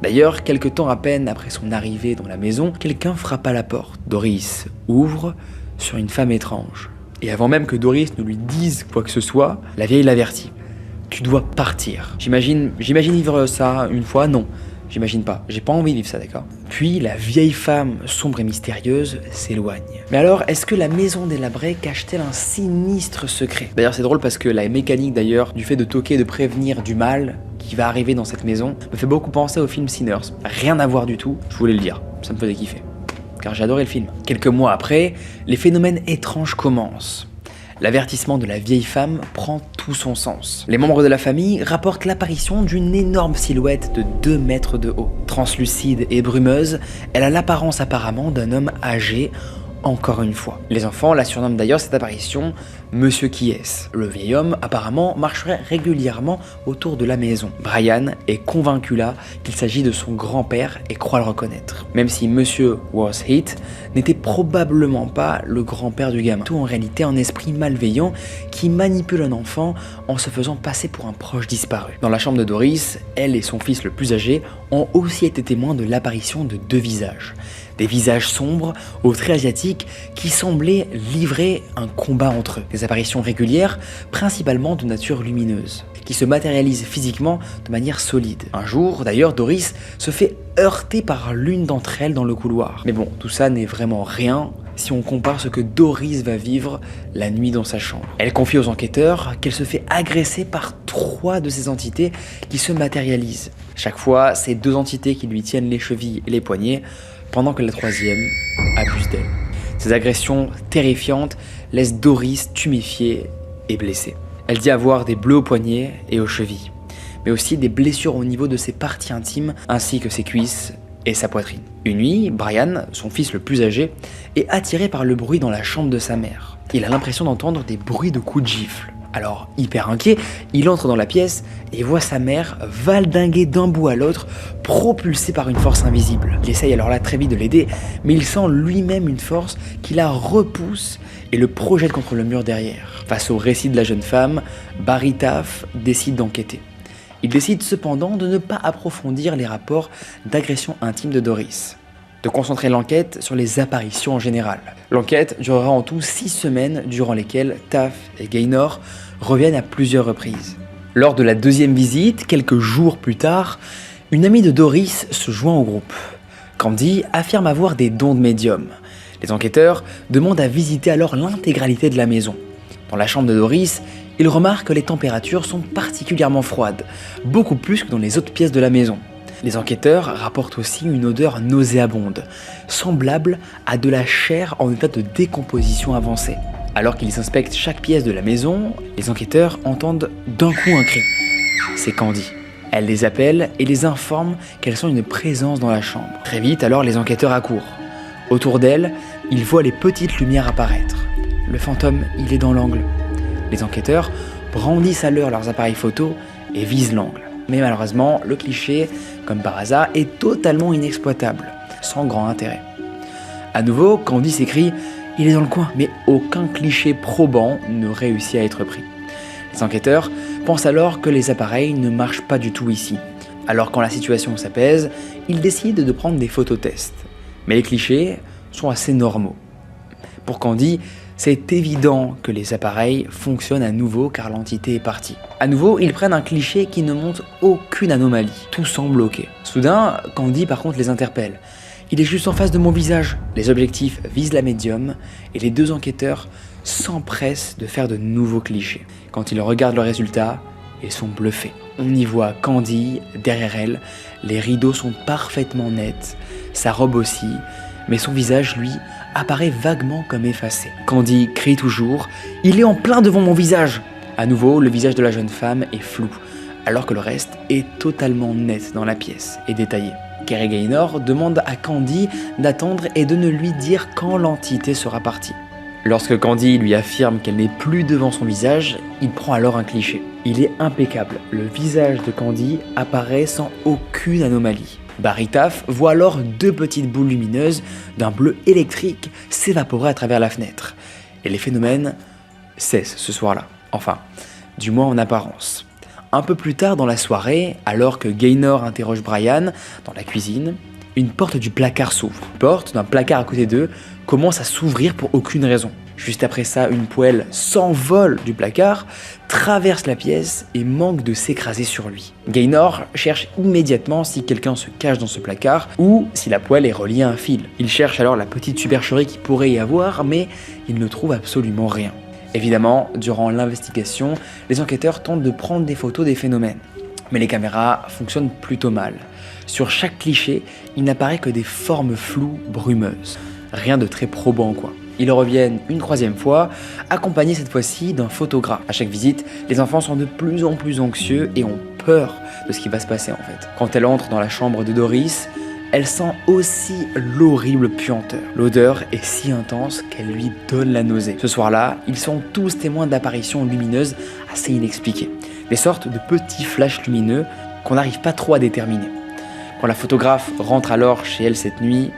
D'ailleurs, quelques temps à peine après son arrivée dans la maison, quelqu'un frappe à la porte. Doris ouvre sur une femme étrange. Et avant même que Doris ne lui dise quoi que ce soit, la vieille l'avertit. Tu dois partir. J'imagine vivre ça une fois, non. J'imagine pas, j'ai pas envie de vivre ça, d'accord? Puis la vieille femme sombre et mystérieuse s'éloigne. Mais alors, est-ce que la maison délabrée cache-t-elle un sinistre secret? D'ailleurs, c'est drôle parce que la mécanique d'ailleurs, du fait de toquer et de prévenir du mal qui va arriver dans cette maison, me fait beaucoup penser au film Sinners. Rien à voir du tout, je voulais le dire, ça me faisait kiffer. Car j'ai adoré le film. Quelques mois après, les phénomènes étranges commencent. L'avertissement de la vieille femme prend tout son sens. Les membres de la famille rapportent l'apparition d'une énorme silhouette de 2 mètres de haut. Translucide et brumeuse, elle a l'apparence apparemment d'un homme âgé, encore une fois. Les enfants la surnomment d'ailleurs cette apparition Monsieur qui est-ce. Le vieil homme apparemment marcherait régulièrement autour de la maison. Brian est convaincu là qu'il s'agit de son grand-père et croit le reconnaître. Même si Monsieur Worthheath n'était probablement pas le grand-père du gamin. Tout en réalité un esprit malveillant qui manipule un enfant en se faisant passer pour un proche disparu. Dans la chambre de Doris, elle et son fils le plus âgé ont aussi été témoins de l'apparition de 2 visages. Des visages sombres, aux traits asiatiques, qui semblaient livrer un combat entre eux. Des apparitions régulières, principalement de nature lumineuse, qui se matérialisent physiquement de manière solide. Un jour, d'ailleurs, Doris se fait heurter par l'une d'entre elles dans le couloir. Mais bon, tout ça n'est vraiment rien si on compare ce que Doris va vivre la nuit dans sa chambre. Elle confie aux enquêteurs qu'elle se fait agresser par 3 de ces entités qui se matérialisent. Chaque fois, c'est 2 entités qui lui tiennent les chevilles et les poignets, pendant que la 3e abuse d'elle. Ces agressions terrifiantes laissent Doris tuméfiée et blessée. Elle dit avoir des bleus aux poignets et aux chevilles, mais aussi des blessures au niveau de ses parties intimes, ainsi que ses cuisses et sa poitrine. Une nuit, Brian, son fils le plus âgé, est attiré par le bruit dans la chambre de sa mère. Il a l'impression d'entendre des bruits de coups de gifle. Alors, hyper inquiet, il entre dans la pièce et voit sa mère valdinguer d'un bout à l'autre, propulsée par une force invisible. Il essaye alors là très vite de l'aider, mais il sent lui-même une force qui la repousse et le projette contre le mur derrière. Face au récit de la jeune femme, Barry Taff décide d'enquêter. Il décide cependant de ne pas approfondir les rapports d'agression intime de Doris, de concentrer l'enquête sur les apparitions en général. L'enquête durera en tout 6 semaines durant lesquelles Taff et Gaynor reviennent à plusieurs reprises. Lors de la 2e visite, quelques jours plus tard, une amie de Doris se joint au groupe. Candy affirme avoir des dons de médium. Les enquêteurs demandent à visiter alors l'intégralité de la maison. Dans la chambre de Doris, ils remarquent que les températures sont particulièrement froides, beaucoup plus que dans les autres pièces de la maison. Les enquêteurs rapportent aussi une odeur nauséabonde, semblable à de la chair en état de décomposition avancée. Alors qu'ils inspectent chaque pièce de la maison, les enquêteurs entendent d'un coup un cri. C'est Candy. Elle les appelle et les informe qu'elles sont une présence dans la chambre. Très vite, alors les enquêteurs accourent. Autour d'elle, ils voient les petites lumières apparaître. Le fantôme, il est dans l'angle. Les enquêteurs brandissent à l'heure leurs appareils photo et visent l'angle. Mais malheureusement, le cliché, comme par hasard, est totalement inexploitable, sans grand intérêt. À nouveau, Candy s'écrie « Il est dans le coin », mais aucun cliché probant ne réussit à être pris. Les enquêteurs pensent alors que les appareils ne marchent pas du tout ici. Alors quand la situation s'apaise, ils décident de prendre des phototests. Mais les clichés sont assez normaux. Pour Candy, c'est évident que les appareils fonctionnent à nouveau car l'entité est partie. À nouveau, ils prennent un cliché qui ne montre aucune anomalie. Tout semble ok. Soudain, Candy par contre les interpelle. Il est juste en face de mon visage. Les objectifs visent la médium et les 2 enquêteurs s'empressent de faire de nouveaux clichés. Quand ils regardent le résultat, ils sont bluffés. On y voit Candy derrière elle, les rideaux sont parfaitement nets, sa robe aussi, mais son visage, lui, apparaît vaguement comme effacé. Candy crie toujours « Il est en plein devant mon visage !» À nouveau, le visage de la jeune femme est flou, alors que le reste est totalement net dans la pièce et détaillé. Kerry Gaynor demande à Candy d'attendre et de ne lui dire quand l'entité sera partie. Lorsque Candy lui affirme qu'elle n'est plus devant son visage, il prend alors un cliché. Il est impeccable, le visage de Candy apparaît sans aucune anomalie. Barry Taff voit alors 2 petites boules lumineuses d'un bleu électrique s'évaporer à travers la fenêtre. Et les phénomènes cessent ce soir-là. Enfin, du moins en apparence. Un peu plus tard dans la soirée, alors que Gaynor interroge Brian dans la cuisine, une porte du placard s'ouvre. La porte d'un placard à côté d'eux commence à s'ouvrir pour aucune raison. Juste après ça, une poêle s'envole du placard, traverse la pièce et manque de s'écraser sur lui. Gaynor cherche immédiatement si quelqu'un se cache dans ce placard ou si la poêle est reliée à un fil. Il cherche alors la petite supercherie qui pourrait y avoir, mais il ne trouve absolument rien. Évidemment, durant l'investigation, les enquêteurs tentent de prendre des photos des phénomènes. Mais les caméras fonctionnent plutôt mal. Sur chaque cliché, il n'apparaît que des formes floues, brumeuses. Rien de très probant quoi. Ils reviennent une troisième fois, accompagnés cette fois-ci d'un photographe. À chaque visite, les enfants sont de plus en plus anxieux et ont peur de ce qui va se passer en fait. Quand elle entre dans la chambre de Doris, elle sent aussi l'horrible puanteur. L'odeur est si intense qu'elle lui donne la nausée. Ce soir-là, ils sont tous témoins d'apparitions lumineuses assez inexpliquées. Des sortes de petits flashs lumineux qu'on n'arrive pas trop à déterminer. Quand la photographe rentre alors chez elle cette nuit,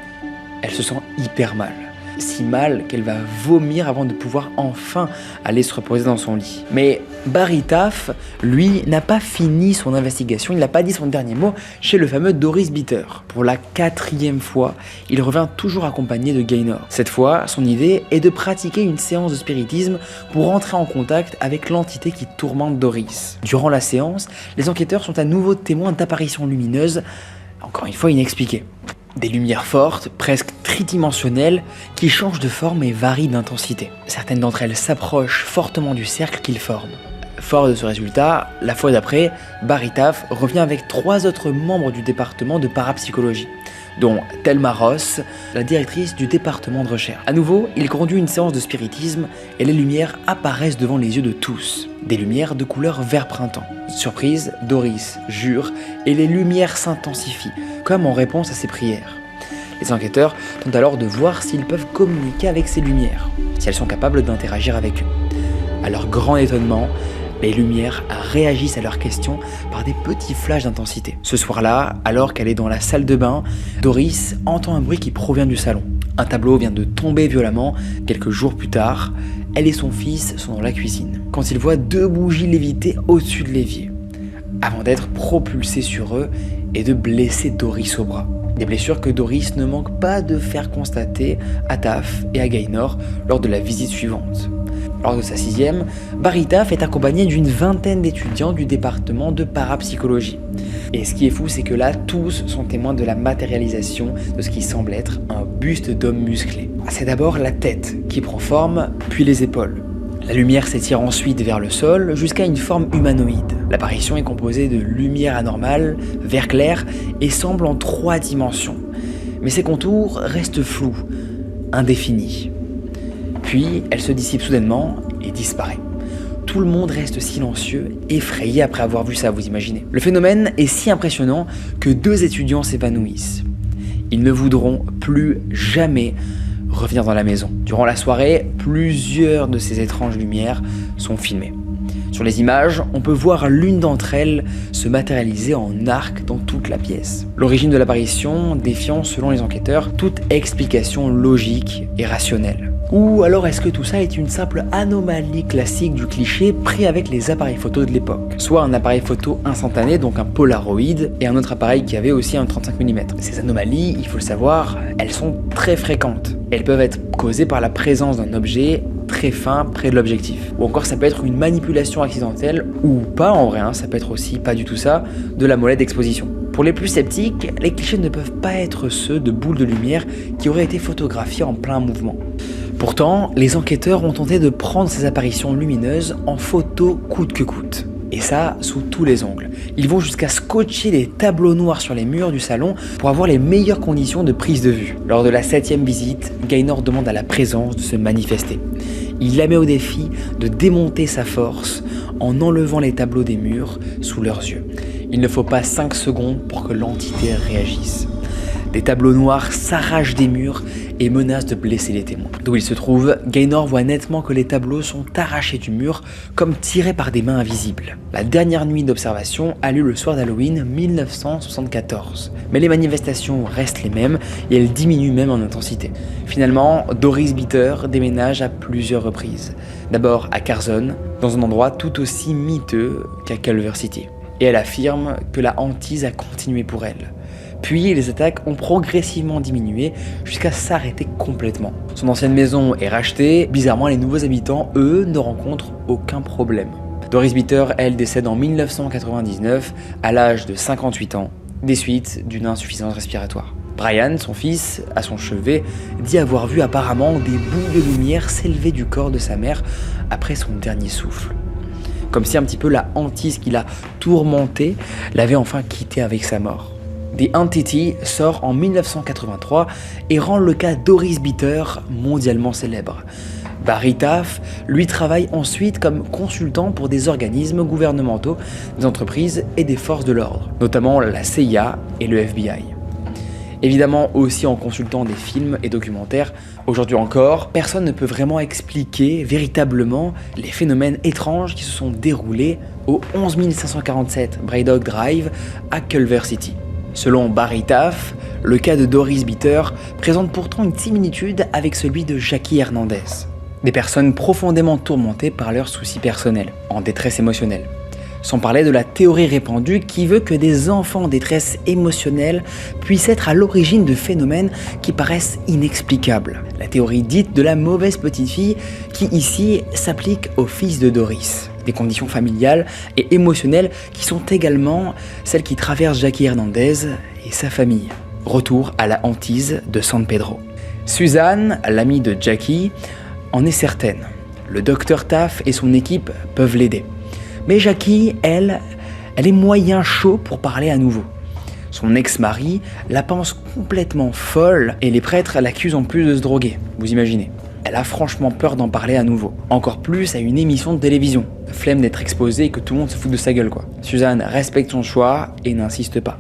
elle se sent hyper mal. Si mal qu'elle va vomir avant de pouvoir enfin aller se reposer dans son lit. Mais Barry Taff, lui, n'a pas fini son investigation, il n'a pas dit son dernier mot chez le fameux Doris Bitter. Pour la 4e fois, il revient toujours accompagné de Gaynor. Cette fois, son idée est de pratiquer une séance de spiritisme pour entrer en contact avec l'entité qui tourmente Doris. Durant la séance, les enquêteurs sont à nouveau témoins d'apparitions lumineuses, encore une fois inexpliquées. Des lumières fortes, presque tridimensionnelles, qui changent de forme et varient d'intensité. Certaines d'entre elles s'approchent fortement du cercle qu'ils forment. Fort de ce résultat, la fois d'après, Barry Taff revient avec 3 autres membres du département de parapsychologie, dont Thelma Ross, la directrice du département de recherche. À nouveau, il conduit une séance de spiritisme et les lumières apparaissent devant les yeux de tous. Des lumières de couleur vert printemps. Surprise, Doris jure et les lumières s'intensifient, comme en réponse à ses prières. Les enquêteurs tentent alors de voir s'ils peuvent communiquer avec ces lumières, si elles sont capables d'interagir avec eux. À leur grand étonnement, les lumières réagissent à leurs questions par des petits flashs d'intensité. Ce soir-là, alors qu'elle est dans la salle de bain, Doris entend un bruit qui provient du salon. Un tableau vient de tomber violemment. Quelques jours plus tard, elle et son fils sont dans la cuisine, quand ils voient 2 bougies léviter au-dessus de l'évier, avant d'être propulsés sur eux et de blesser Doris au bras. Des blessures que Doris ne manque pas de faire constater à Taff et à Gaynor lors de la visite suivante. Lors de sa 6e, Barry Taff est accompagné d'une 20aine d'étudiants du département de parapsychologie. Et ce qui est fou, c'est que là, tous sont témoins de la matérialisation de ce qui semble être un buste d'homme musclé. C'est d'abord la tête qui prend forme, puis les épaules. La lumière s'étire ensuite vers le sol jusqu'à une forme humanoïde. L'apparition est composée de lumière anormale, vert clair et semble en 3 dimensions. Mais ses contours restent flous, indéfinis. Puis elle se dissipe soudainement et disparaît. Tout le monde reste silencieux, effrayé après avoir vu ça, vous imaginez. Le phénomène est si impressionnant que 2 étudiants s'évanouissent. Ils ne voudront plus jamais revenir dans la maison. Durant la soirée, plusieurs de ces étranges lumières sont filmées. Sur les images, on peut voir l'une d'entre elles se matérialiser en arc dans toute la pièce. L'origine de l'apparition défiant, selon les enquêteurs, toute explication logique et rationnelle. Ou alors est-ce que tout ça est une simple anomalie classique du cliché pris avec les appareils photo de l'époque? Soit un appareil photo instantané, donc un Polaroid, et un autre appareil qui avait aussi un 35 mm. Ces anomalies, il faut le savoir, elles sont très fréquentes. Elles peuvent être causées par la présence d'un objet très fin près de l'objectif. Ou encore ça peut être une manipulation accidentelle, ou pas en vrai, ça peut être aussi pas du tout ça, de la molette d'exposition. Pour les plus sceptiques, les clichés ne peuvent pas être ceux de boules de lumière qui auraient été photographiées en plein mouvement. Pourtant, les enquêteurs ont tenté de prendre ces apparitions lumineuses en photo coûte que coûte. Et ça, sous tous les angles. Ils vont jusqu'à scotcher des tableaux noirs sur les murs du salon pour avoir les meilleures conditions de prise de vue. Lors de la 7e visite, Gaynor demande à la présence de se manifester. Il la met au défi de démonter sa force en enlevant les tableaux des murs sous leurs yeux. Il ne faut pas 5 secondes pour que l'entité réagisse. Des tableaux noirs s'arrachent des murs et menacent de blesser les témoins. D'où il se trouve, Gaynor voit nettement que les tableaux sont arrachés du mur comme tirés par des mains invisibles. La dernière nuit d'observation a lieu le soir d'Halloween 1974. Mais les manifestations restent les mêmes et elles diminuent même en intensité. Finalement, Doris Bitter déménage à plusieurs reprises. D'abord à Carson, dans un endroit tout aussi miteux qu'à Culver City. Et elle affirme que la hantise a continué pour elle. Puis les attaques ont progressivement diminué jusqu'à s'arrêter complètement. Son ancienne maison est rachetée, bizarrement les nouveaux habitants, eux, ne rencontrent aucun problème. Doris Bitter, elle, décède en 1999 à l'âge de 58 ans, des suites d'une insuffisance respiratoire. Brian, son fils, à son chevet, dit avoir vu apparemment des bouts de lumière s'élever du corps de sa mère après son dernier souffle. Comme si un petit peu la hantise qui l'a tourmenté l'avait enfin quitté avec sa mort. The Entity sort en 1983 et rend le cas Doris Bitter mondialement célèbre. Barry Taff, lui, travaille ensuite comme consultant pour des organismes gouvernementaux, des entreprises et des forces de l'ordre, notamment la CIA et le FBI. Évidemment aussi en consultant des films et documentaires. Aujourd'hui encore, personne ne peut vraiment expliquer véritablement les phénomènes étranges qui se sont déroulés au 11 547 Braydock Drive à Culver City. Selon Barry Taff, le cas de Doris Bitter présente pourtant une similitude avec celui de Jackie Hernandez. Des personnes profondément tourmentées par leurs soucis personnels, en détresse émotionnelle. Sans parler de la théorie répandue qui veut que des enfants en détresse émotionnelle puissent être à l'origine de phénomènes qui paraissent inexplicables. La théorie dite de la mauvaise petite fille qui ici s'applique au fils de Doris. Des conditions familiales et émotionnelles qui sont également celles qui traversent Jackie Hernandez et sa famille. Retour à la hantise de San Pedro. Suzanne, l'amie de Jackie, en est certaine. Le docteur Taff et son équipe peuvent l'aider. Mais Jackie, elle est moyen chaud pour parler à nouveau. Son ex-mari la pense complètement folle et les prêtres l'accusent en plus de se droguer, vous imaginez. Elle a franchement peur d'en parler à nouveau. Encore plus à une émission de télévision. Flemme d'être exposée et que tout le monde se fout de sa gueule quoi. Suzanne respecte son choix et n'insiste pas.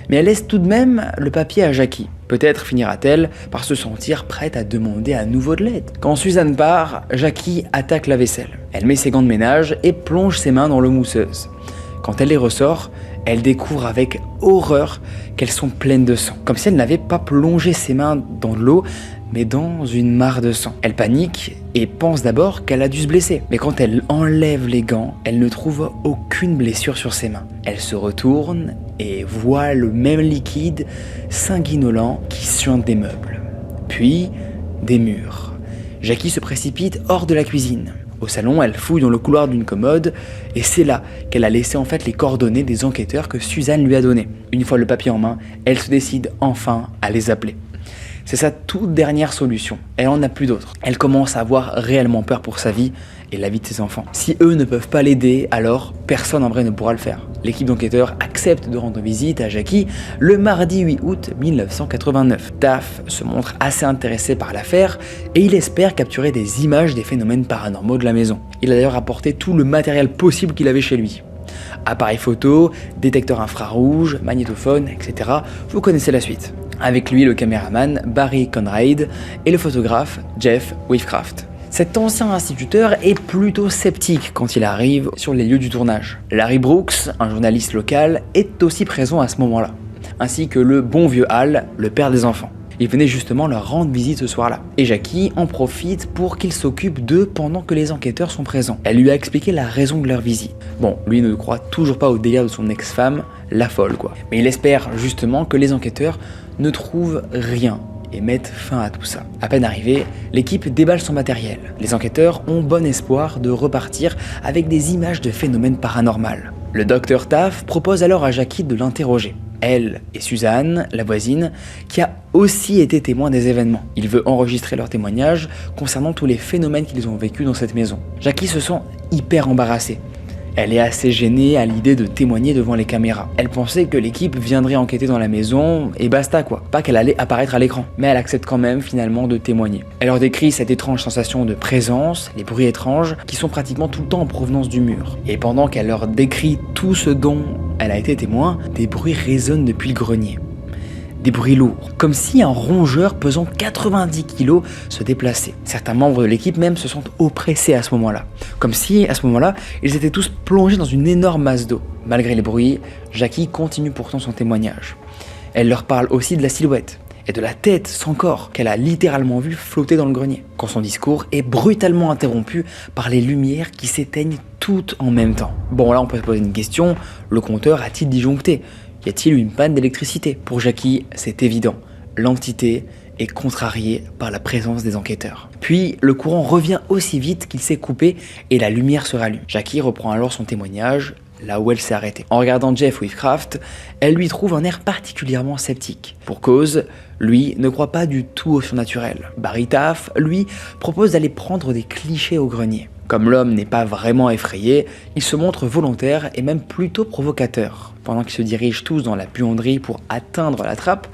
Mais elle laisse tout de même le papier à Jackie. Peut-être finira-t-elle par se sentir prête à demander à nouveau de l'aide. Quand Suzanne part, Jackie attaque la vaisselle. Elle met ses gants de ménage et plonge ses mains dans l'eau mousseuse. Quand elle les ressort, elle découvre avec horreur qu'elles sont pleines de sang. Comme si elle n'avait pas plongé ses mains dans l'eau, mais dans une mare de sang. Elle panique et pense d'abord qu'elle a dû se blesser. Mais quand elle enlève les gants, elle ne trouve aucune blessure sur ses mains. Elle se retourne et voit le même liquide sanguinolent qui suinte des meubles. Puis, des murs. Jackie se précipite hors de la cuisine. Au salon, elle fouille dans le couloir d'une commode et c'est là qu'elle a laissé en fait les coordonnées des enquêteurs que Suzanne lui a donnés. Une fois le papier en main, elle se décide enfin à les appeler. C'est sa toute dernière solution, elle en a plus d'autres. Elle commence à avoir réellement peur pour sa vie et la vie de ses enfants. Si eux ne peuvent pas l'aider, alors personne en vrai ne pourra le faire. L'équipe d'enquêteurs accepte de rendre visite à Jackie le mardi 8 août 1989. Taff se montre assez intéressé par l'affaire et il espère capturer des images des phénomènes paranormaux de la maison. Il a d'ailleurs apporté tout le matériel possible qu'il avait chez lui. Appareil photo, détecteur infrarouge, magnétophone, etc. Vous connaissez la suite. Avec lui le caméraman Barry Conrad et le photographe Jeff Wavecraft. Cet ancien instituteur est plutôt sceptique quand il arrive sur les lieux du tournage. Larry Brooks, un journaliste local, est aussi présent à ce moment-là, ainsi que le bon vieux Hal, le père des enfants. Il venait justement leur rendre visite ce soir-là. Et Jackie en profite pour qu'il s'occupe d'eux pendant que les enquêteurs sont présents. Elle lui a expliqué la raison de leur visite. Bon, lui ne croit toujours pas au délire de son ex-femme, la folle quoi. Mais il espère justement que les enquêteurs ne trouvent rien et mettent fin à tout ça. À peine arrivé, l'équipe déballe son matériel. Les enquêteurs ont bon espoir de repartir avec des images de phénomènes paranormaux. Le docteur Taff propose alors à Jackie de l'interroger. Elle et Suzanne, la voisine, qui a aussi été témoin des événements. Il veut enregistrer leurs témoignages concernant tous les phénomènes qu'ils ont vécus dans cette maison. Jackie se sent hyper embarrassée. Elle est assez gênée à l'idée de témoigner devant les caméras. Elle pensait que l'équipe viendrait enquêter dans la maison et basta quoi, pas qu'elle allait apparaître à l'écran. Mais elle accepte quand même finalement de témoigner. Elle leur décrit cette étrange sensation de présence, les bruits étranges qui sont pratiquement tout le temps en provenance du mur. Et pendant qu'elle leur décrit tout ce dont elle a été témoin, des bruits résonnent depuis le grenier. Des bruits lourds, comme si un rongeur pesant 90 kg se déplaçait. Certains membres de l'équipe même se sentent oppressés à ce moment-là. Comme si, à ce moment-là, ils étaient tous plongés dans une énorme masse d'eau. Malgré les bruits, Jackie continue pourtant son témoignage. Elle leur parle aussi de la silhouette et de la tête sans corps qu'elle a littéralement vue flotter dans le grenier. Quand son discours est brutalement interrompu par les lumières qui s'éteignent toutes en même temps. Bon là on peut se poser une question, le compteur a-t-il disjoncté ? Y a-t-il une panne d'électricité? Pour Jackie, c'est évident. L'entité est contrariée par la présence des enquêteurs. Puis, le courant revient aussi vite qu'il s'est coupé et la lumière se rallume. Jackie reprend alors son témoignage, là où elle s'est arrêtée. En regardant Jeff Wavecraft, elle lui trouve un air particulièrement sceptique. Pour cause, lui ne croit pas du tout au surnaturel. Barry Taff, lui, propose d'aller prendre des clichés au grenier. Comme l'homme n'est pas vraiment effrayé, il se montre volontaire et même plutôt provocateur. Pendant qu'ils se dirigent tous dans la buanderie pour atteindre la trappe,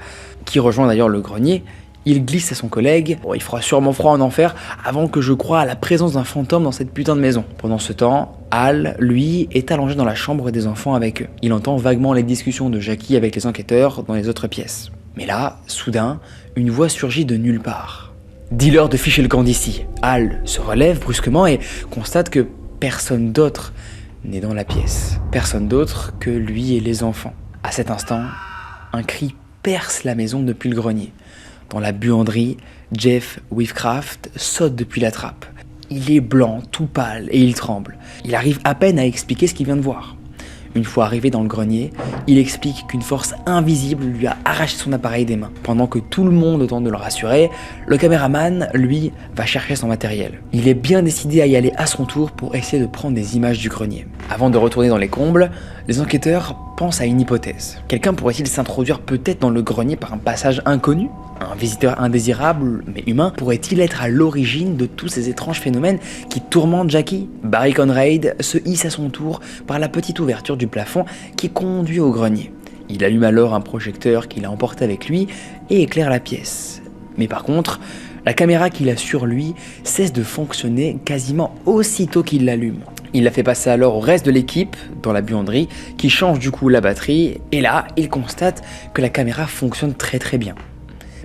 qui rejoint d'ailleurs le grenier, il glisse à son collègue « Il fera sûrement froid en enfer avant que je croie à la présence d'un fantôme dans cette putain de maison. » Pendant ce temps, Al, lui, est allongé dans la chambre des enfants avec eux. Il entend vaguement les discussions de Jackie avec les enquêteurs dans les autres pièces. Mais là, soudain, une voix surgit de nulle part. « Dis-leur de ficher le camp d'ici !» Al se relève brusquement et constate que personne d'autre n'est dans la pièce. Personne d'autre que lui et les enfants. À cet instant, un cri perce la maison depuis le grenier. Dans la buanderie, Jeff Wavecraft saute depuis la trappe. Il est blanc, tout pâle, et il tremble. Il arrive à peine à expliquer ce qu'il vient de voir. Une fois arrivé dans le grenier, il explique qu'une force invisible lui a arraché son appareil des mains. Pendant que tout le monde tente de le rassurer, le caméraman, lui, va chercher son matériel. Il est bien décidé à y aller à son tour pour essayer de prendre des images du grenier. Avant de retourner dans les combles, les enquêteurs pensent à une hypothèse. Quelqu'un pourrait-il s'introduire peut-être dans le grenier par un passage inconnu ? Un visiteur indésirable, mais humain, pourrait-il être à l'origine de tous ces étranges phénomènes qui tourmentent Jackie ? Barry Conrad se hisse à son tour par la petite ouverture du plafond qui conduit au grenier. Il allume alors un projecteur qu'il a emporté avec lui et éclaire la pièce. Mais par contre, la caméra qu'il a sur lui cesse de fonctionner quasiment aussitôt qu'il l'allume. Il la fait passer alors au reste de l'équipe dans la buanderie qui change du coup la batterie et là, il constate que la caméra fonctionne très bien.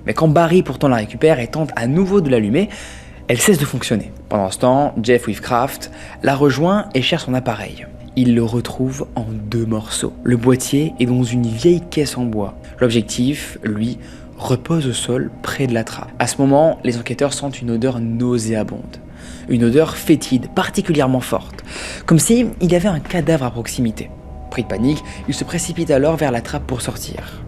Mais quand Barry pourtant la récupère et tente à nouveau de l'allumer, elle cesse de fonctionner. Pendant ce temps, Jeff Wavecraft la rejoint et cherche son appareil. Il le retrouve en 2 morceaux. Le boîtier est dans une vieille caisse en bois. L'objectif, lui, repose au sol près de la trappe. À ce moment, les enquêteurs sentent une odeur nauséabonde. Une odeur fétide, particulièrement forte, comme s'il y avait un cadavre à proximité. Pris de panique, il se précipite alors vers la trappe pour sortir.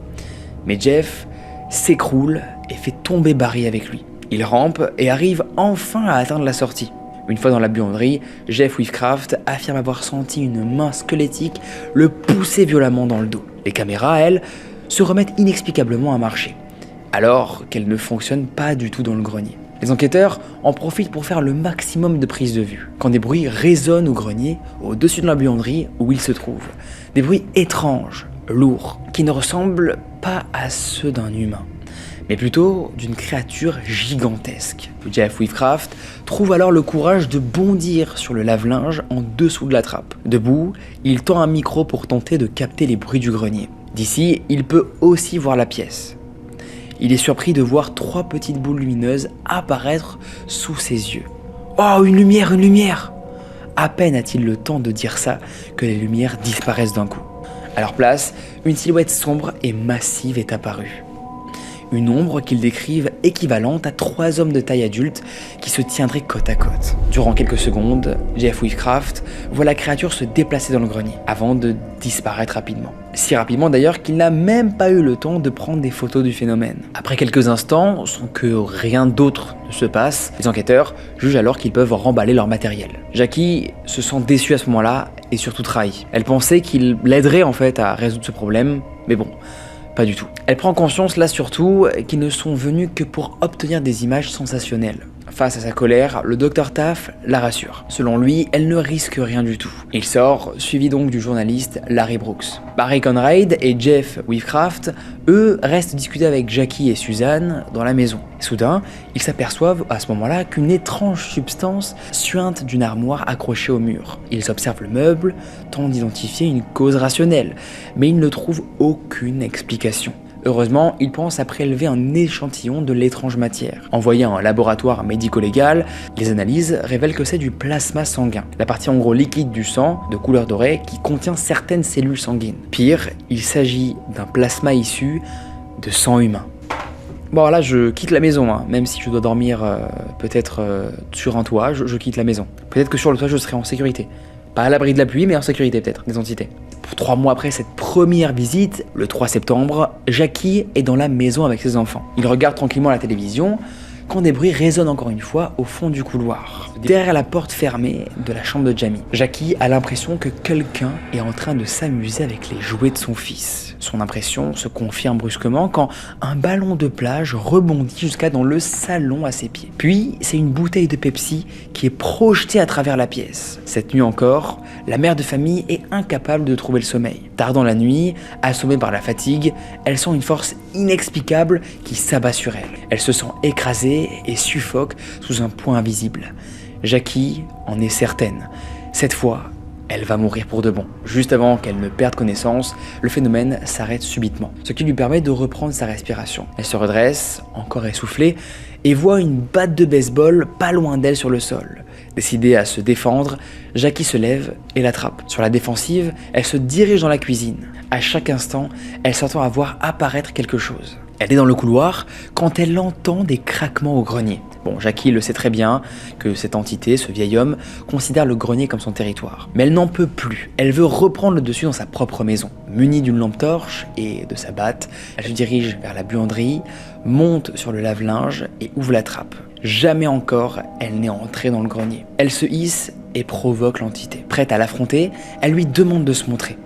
Mais Jeff s'écroule et fait tomber Barry avec lui. Il rampe et arrive enfin à atteindre la sortie. Une fois dans la buanderie, Jeff Wavecraft affirme avoir senti une main squelettique le pousser violemment dans le dos. Les caméras, elles, se remettent inexplicablement à marcher, alors qu'elles ne fonctionnent pas du tout dans le grenier. Les enquêteurs en profitent pour faire le maximum de prises de vue, quand des bruits résonnent au grenier, au-dessus de la buanderie où ils se trouvent. Des bruits étranges, lourds, qui ne ressemblent pas à ceux d'un humain, mais plutôt d'une créature gigantesque. Jeff Wavecraft trouve alors le courage de bondir sur le lave-linge en dessous de la trappe. Debout, il tend un micro pour tenter de capter les bruits du grenier. D'ici, il peut aussi voir la pièce. Il est surpris de voir 3 petites boules lumineuses apparaître sous ses yeux. « Oh, une lumière, une lumière !» À peine a-t-il le temps de dire ça que les lumières disparaissent d'un coup. À leur place, une silhouette sombre et massive est apparue. Une ombre qu'ils décrivent équivalente à 3 hommes de taille adulte qui se tiendraient côte à côte. Durant quelques secondes, Jeff Wavecraft voit la créature se déplacer dans le grenier, avant de disparaître rapidement. Si rapidement d'ailleurs qu'il n'a même pas eu le temps de prendre des photos du phénomène. Après quelques instants, sans que rien d'autre ne se passe, les enquêteurs jugent alors qu'ils peuvent remballer leur matériel. Jackie se sent déçue à ce moment-là et surtout trahie. Elle pensait qu'il l'aiderait en fait à résoudre ce problème, mais bon, pas du tout. Elle prend conscience là surtout qu'ils ne sont venus que pour obtenir des images sensationnelles. Face à sa colère, le Dr Taff la rassure. Selon lui, elle ne risque rien du tout. Il sort, suivi donc du journaliste Larry Brooks. Barry Conrad et Jeff Wavecraft, eux, restent discuter avec Jackie et Suzanne dans la maison. Soudain, ils s'aperçoivent à ce moment-là qu'une étrange substance suinte d'une armoire accrochée au mur. Ils observent le meuble, tentent d'identifier une cause rationnelle, mais ils ne trouvent aucune explication. Heureusement, ils pensent à prélever un échantillon de l'étrange matière. Envoyé à un laboratoire médico-légal, les analyses révèlent que c'est du plasma sanguin, la partie en gros liquide du sang, de couleur dorée, qui contient certaines cellules sanguines. Pire, il s'agit d'un plasma issu de sang humain. Bon là je quitte la maison, même si je dois dormir peut-être sur un toit, je quitte la maison. Peut-être que sur le toit je serai en sécurité, Pas à l'abri de la pluie, mais en sécurité peut-être, des entités. 3 mois après cette première visite, le 3 septembre, Jackie est dans la maison avec ses enfants. Il regarde tranquillement la télévision quand des bruits résonnent encore une fois au fond du couloir, derrière la porte fermée de la chambre de Jamie. Jackie a l'impression que quelqu'un est en train de s'amuser avec les jouets de son fils. Son impression se confirme brusquement quand un ballon de plage rebondit jusqu'à dans le salon à ses pieds. Puis, c'est une bouteille de Pepsi qui est projetée à travers la pièce. Cette nuit encore, la mère de famille est incapable de trouver le sommeil. Tard dans la nuit, assommée par la fatigue, elle sent une force inexplicable qui s'abat sur elle. Elle se sent écrasée et suffoque sous un poids invisible. Jackie en est certaine. Cette fois, elle va mourir pour de bon. Juste avant qu'elle ne perde connaissance, le phénomène s'arrête subitement, ce qui lui permet de reprendre sa respiration. Elle se redresse, encore essoufflée, et voit une batte de baseball pas loin d'elle sur le sol. Décidée à se défendre, Jackie se lève et l'attrape. Sur la défensive, elle se dirige dans la cuisine. À chaque instant, elle s'attend à voir apparaître quelque chose. Elle est dans le couloir quand elle entend des craquements au grenier. Bon, Jackie le sait très bien que cette entité, ce vieil homme, considère le grenier comme son territoire. Mais elle n'en peut plus. Elle veut reprendre le dessus dans sa propre maison. Munie d'une lampe torche et de sa batte, elle se dirige vers la buanderie, monte sur le lave-linge et ouvre la trappe. Jamais encore, elle n'est entrée dans le grenier. Elle se hisse et provoque l'entité. Prête à l'affronter, elle lui demande de se montrer.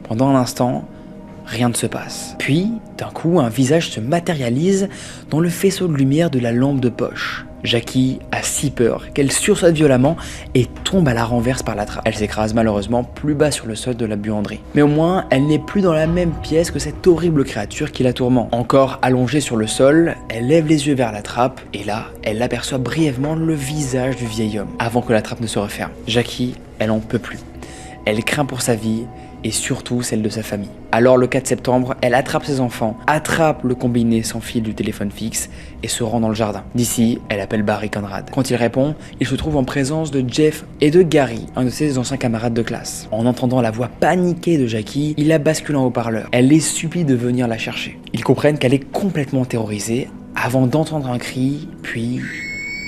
Pendant un instant, rien ne se passe. Puis, d'un coup, un visage se matérialise dans le faisceau de lumière de la lampe de poche. Jackie a si peur qu'elle sursaute violemment et tombe à la renverse par la trappe. Elle s'écrase malheureusement plus bas sur le sol de la buanderie. Mais au moins, elle n'est plus dans la même pièce que cette horrible créature qui la tourmente. Encore allongée sur le sol, elle lève les yeux vers la trappe et là, elle aperçoit brièvement le visage du vieil homme avant que la trappe ne se referme. Jackie, elle en peut plus. Elle craint pour sa vie et surtout celle de sa famille. Alors le 4 septembre, elle attrape ses enfants, attrape le combiné sans fil du téléphone fixe et se rend dans le jardin. D'ici, elle appelle Barry Conrad. Quand il répond, il se trouve en présence de Jeff et de Gary, un de ses anciens camarades de classe. En entendant la voix paniquée de Jackie, il la bascule en haut-parleur. Elle les supplie de venir la chercher. Ils comprennent qu'elle est complètement terrorisée avant d'entendre un cri, puis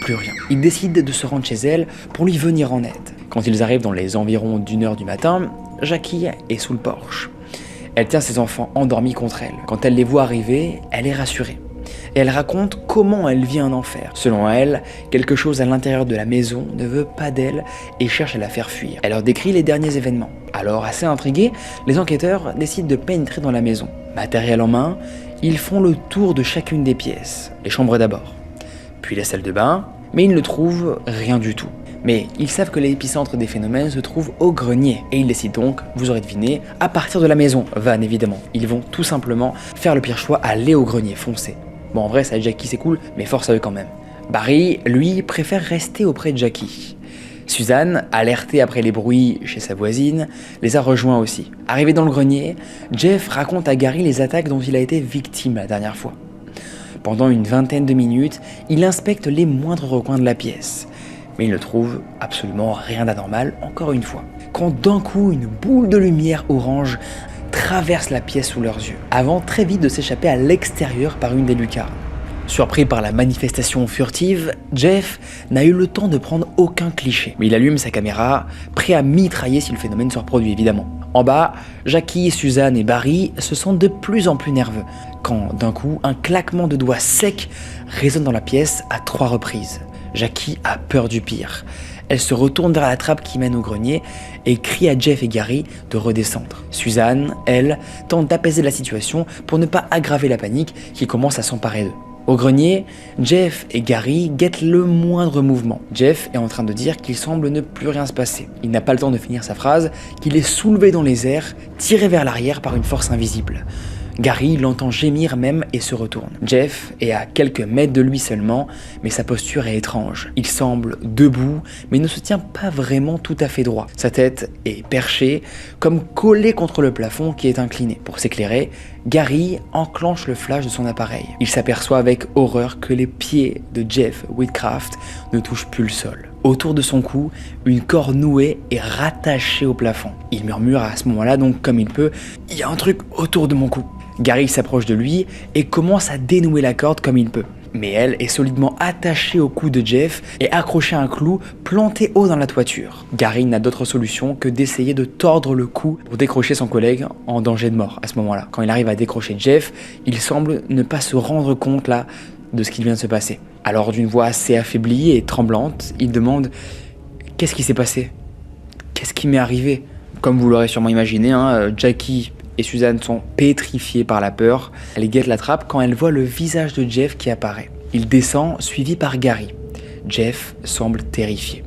plus rien. Ils décident de se rendre chez elle pour lui venir en aide. Quand ils arrivent dans les environs d'1h du matin, Jackie est sous le porche. Elle tient ses enfants endormis contre elle. Quand elle les voit arriver, elle est rassurée. Et elle raconte comment elle vit un enfer. Selon elle, quelque chose à l'intérieur de la maison ne veut pas d'elle et cherche à la faire fuir. Elle leur décrit les derniers événements. Alors, assez intrigués, les enquêteurs décident de pénétrer dans la maison. Matériel en main, ils font le tour de chacune des pièces. Les chambres d'abord, puis la salle de bain, mais ils ne trouvent rien du tout. Mais ils savent que l'épicentre des phénomènes se trouve au grenier. Et ils décident donc, vous aurez deviné, à partir de la maison, van évidemment. Ils vont tout simplement faire le pire choix, aller au grenier, foncer. Bon en vrai ça Jackie c'est cool, mais force à eux quand même. Barry, lui, préfère rester auprès de Jackie. Suzanne, alertée après les bruits chez sa voisine, les a rejoints aussi. Arrivé dans le grenier, Jeff raconte à Gary les attaques dont il a été victime la dernière fois. Pendant une vingtaine de minutes, il inspecte les moindres recoins de la pièce. Mais il ne trouve absolument rien d'anormal, encore une fois. Quand d'un coup, une boule de lumière orange traverse la pièce sous leurs yeux, avant très vite de s'échapper à l'extérieur par une des lucarnes. Surpris par la manifestation furtive, Jeff n'a eu le temps de prendre aucun cliché. Mais il allume sa caméra, prêt à mitrailler si le phénomène se reproduit évidemment. En bas, Jackie, Suzanne et Barry se sentent de plus en plus nerveux, quand d'un coup, un claquement de doigts secs résonne dans la pièce à 3 reprises. Jackie a peur du pire. Elle se retourne vers la trappe qui mène au grenier et crie à Jeff et Gary de redescendre. Suzanne, elle, tente d'apaiser la situation pour ne pas aggraver la panique qui commence à s'emparer d'eux. Au grenier, Jeff et Gary guettent le moindre mouvement. Jeff est en train de dire qu'il semble ne plus rien se passer. Il n'a pas le temps de finir sa phrase, qu'il est soulevé dans les airs, tiré vers l'arrière par une force invisible. Gary l'entend gémir même et se retourne. Jeff est à quelques mètres de lui seulement, mais sa posture est étrange. Il semble debout, mais ne se tient pas vraiment tout à fait droit. Sa tête est perchée, comme collée contre le plafond qui est incliné. Pour s'éclairer, Gary enclenche le flash de son appareil. Il s'aperçoit avec horreur que les pieds de Jeff Whitcraft ne touchent plus le sol. Autour de son cou, une corde nouée est rattachée au plafond. Il murmure à ce moment-là, donc comme il peut, « Il y a un truc autour de mon cou ». Gary s'approche de lui et commence à dénouer la corde comme il peut. mais elle est solidement attachée au cou de Jeff et accrochée à un clou planté haut dans la toiture. Gary n'a d'autre solution que d'essayer de tordre le cou pour décrocher son collègue en danger de mort à ce moment-là. Quand il arrive à décrocher Jeff, il semble ne pas se rendre compte là de ce qui vient de se passer. Alors d'une voix assez affaiblie et tremblante, il demande « Qu'est-ce qui s'est passé ? Qu'est-ce qui m'est arrivé ?» Comme vous l'aurez sûrement imaginé, Jackie et Suzanne sont pétrifiées par la peur. Elle guette la trappe quand elle voit le visage de Jeff qui apparaît. Il descend, suivi par Gary. Jeff semble terrifié.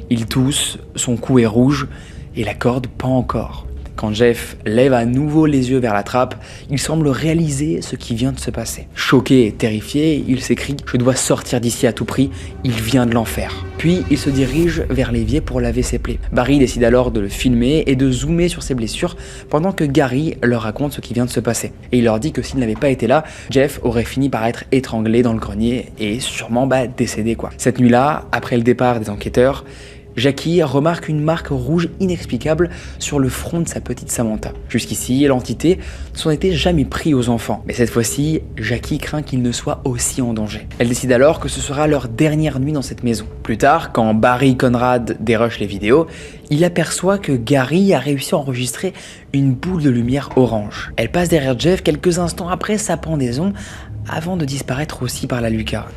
Il tousse, son cou est rouge et la corde pend encore. Quand Jeff lève à nouveau les yeux vers la trappe, il semble réaliser ce qui vient de se passer. Choqué et terrifié, il s'écrie « Je dois sortir d'ici à tout prix, il vient de l'enfer ». Puis il se dirige vers l'évier pour laver ses plaies. Barry décide alors de le filmer et de zoomer sur ses blessures pendant que Gary leur raconte ce qui vient de se passer. Et il leur dit que s'il n'avait pas été là, Jeff aurait fini par être étranglé dans le grenier et sûrement décédé quoi. Cette nuit-là, après le départ des enquêteurs, Jackie remarque une marque rouge inexplicable sur le front de sa petite Samantha. Jusqu'ici, l'entité ne s'en était jamais pris aux enfants. Mais cette fois-ci, Jackie craint qu'ils ne soient aussi en danger. Elle décide alors que ce sera leur dernière nuit dans cette maison. Plus tard, quand Barry Conrad dérush les vidéos, il aperçoit que Gary a réussi à enregistrer une boule de lumière orange. Elle passe derrière Jeff quelques instants après sa pendaison avant de disparaître aussi par la lucarne.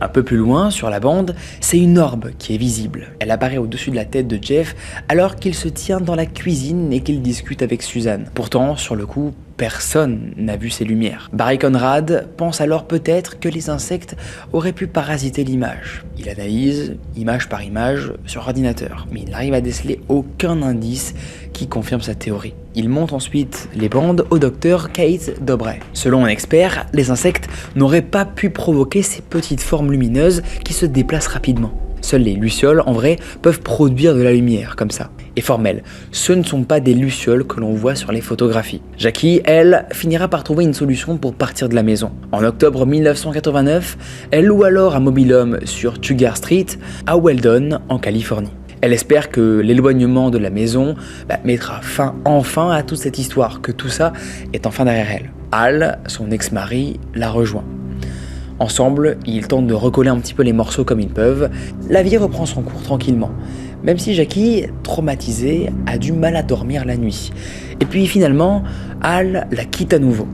Un peu plus loin, sur la bande, c'est une orbe qui est visible. Elle apparaît au-dessus de la tête de Jeff alors qu'il se tient dans la cuisine et qu'il discute avec Suzanne. Pourtant, sur le coup, personne n'a vu ces lumières. Barry Conrad pense alors peut-être que les insectes auraient pu parasiter l'image. Il analyse, image par image, sur ordinateur, mais il n'arrive à déceler aucun indice qui confirme sa théorie. Il monte ensuite les bandes au docteur Kate Dobray. Selon un expert, les insectes n'auraient pas pu provoquer ces petites formes lumineuses qui se déplacent rapidement. Seules les lucioles, en vrai, peuvent produire de la lumière, comme ça. Et formelle, ce ne sont pas des lucioles que l'on voit sur les photographies. Jackie, elle, finira par trouver une solution pour partir de la maison. En octobre 1989, elle loue alors un mobil-home sur Tugar Street, à Weldon, en Californie. Elle espère que l'éloignement de la maison mettra fin enfin à toute cette histoire, que tout ça est enfin derrière elle. Al, son ex-mari, la rejoint. Ensemble, ils tentent de recoller un petit peu les morceaux comme ils peuvent. La vie reprend son cours tranquillement, même si Jackie, traumatisée, a du mal à dormir la nuit. Et puis finalement, Al la quitte à nouveau.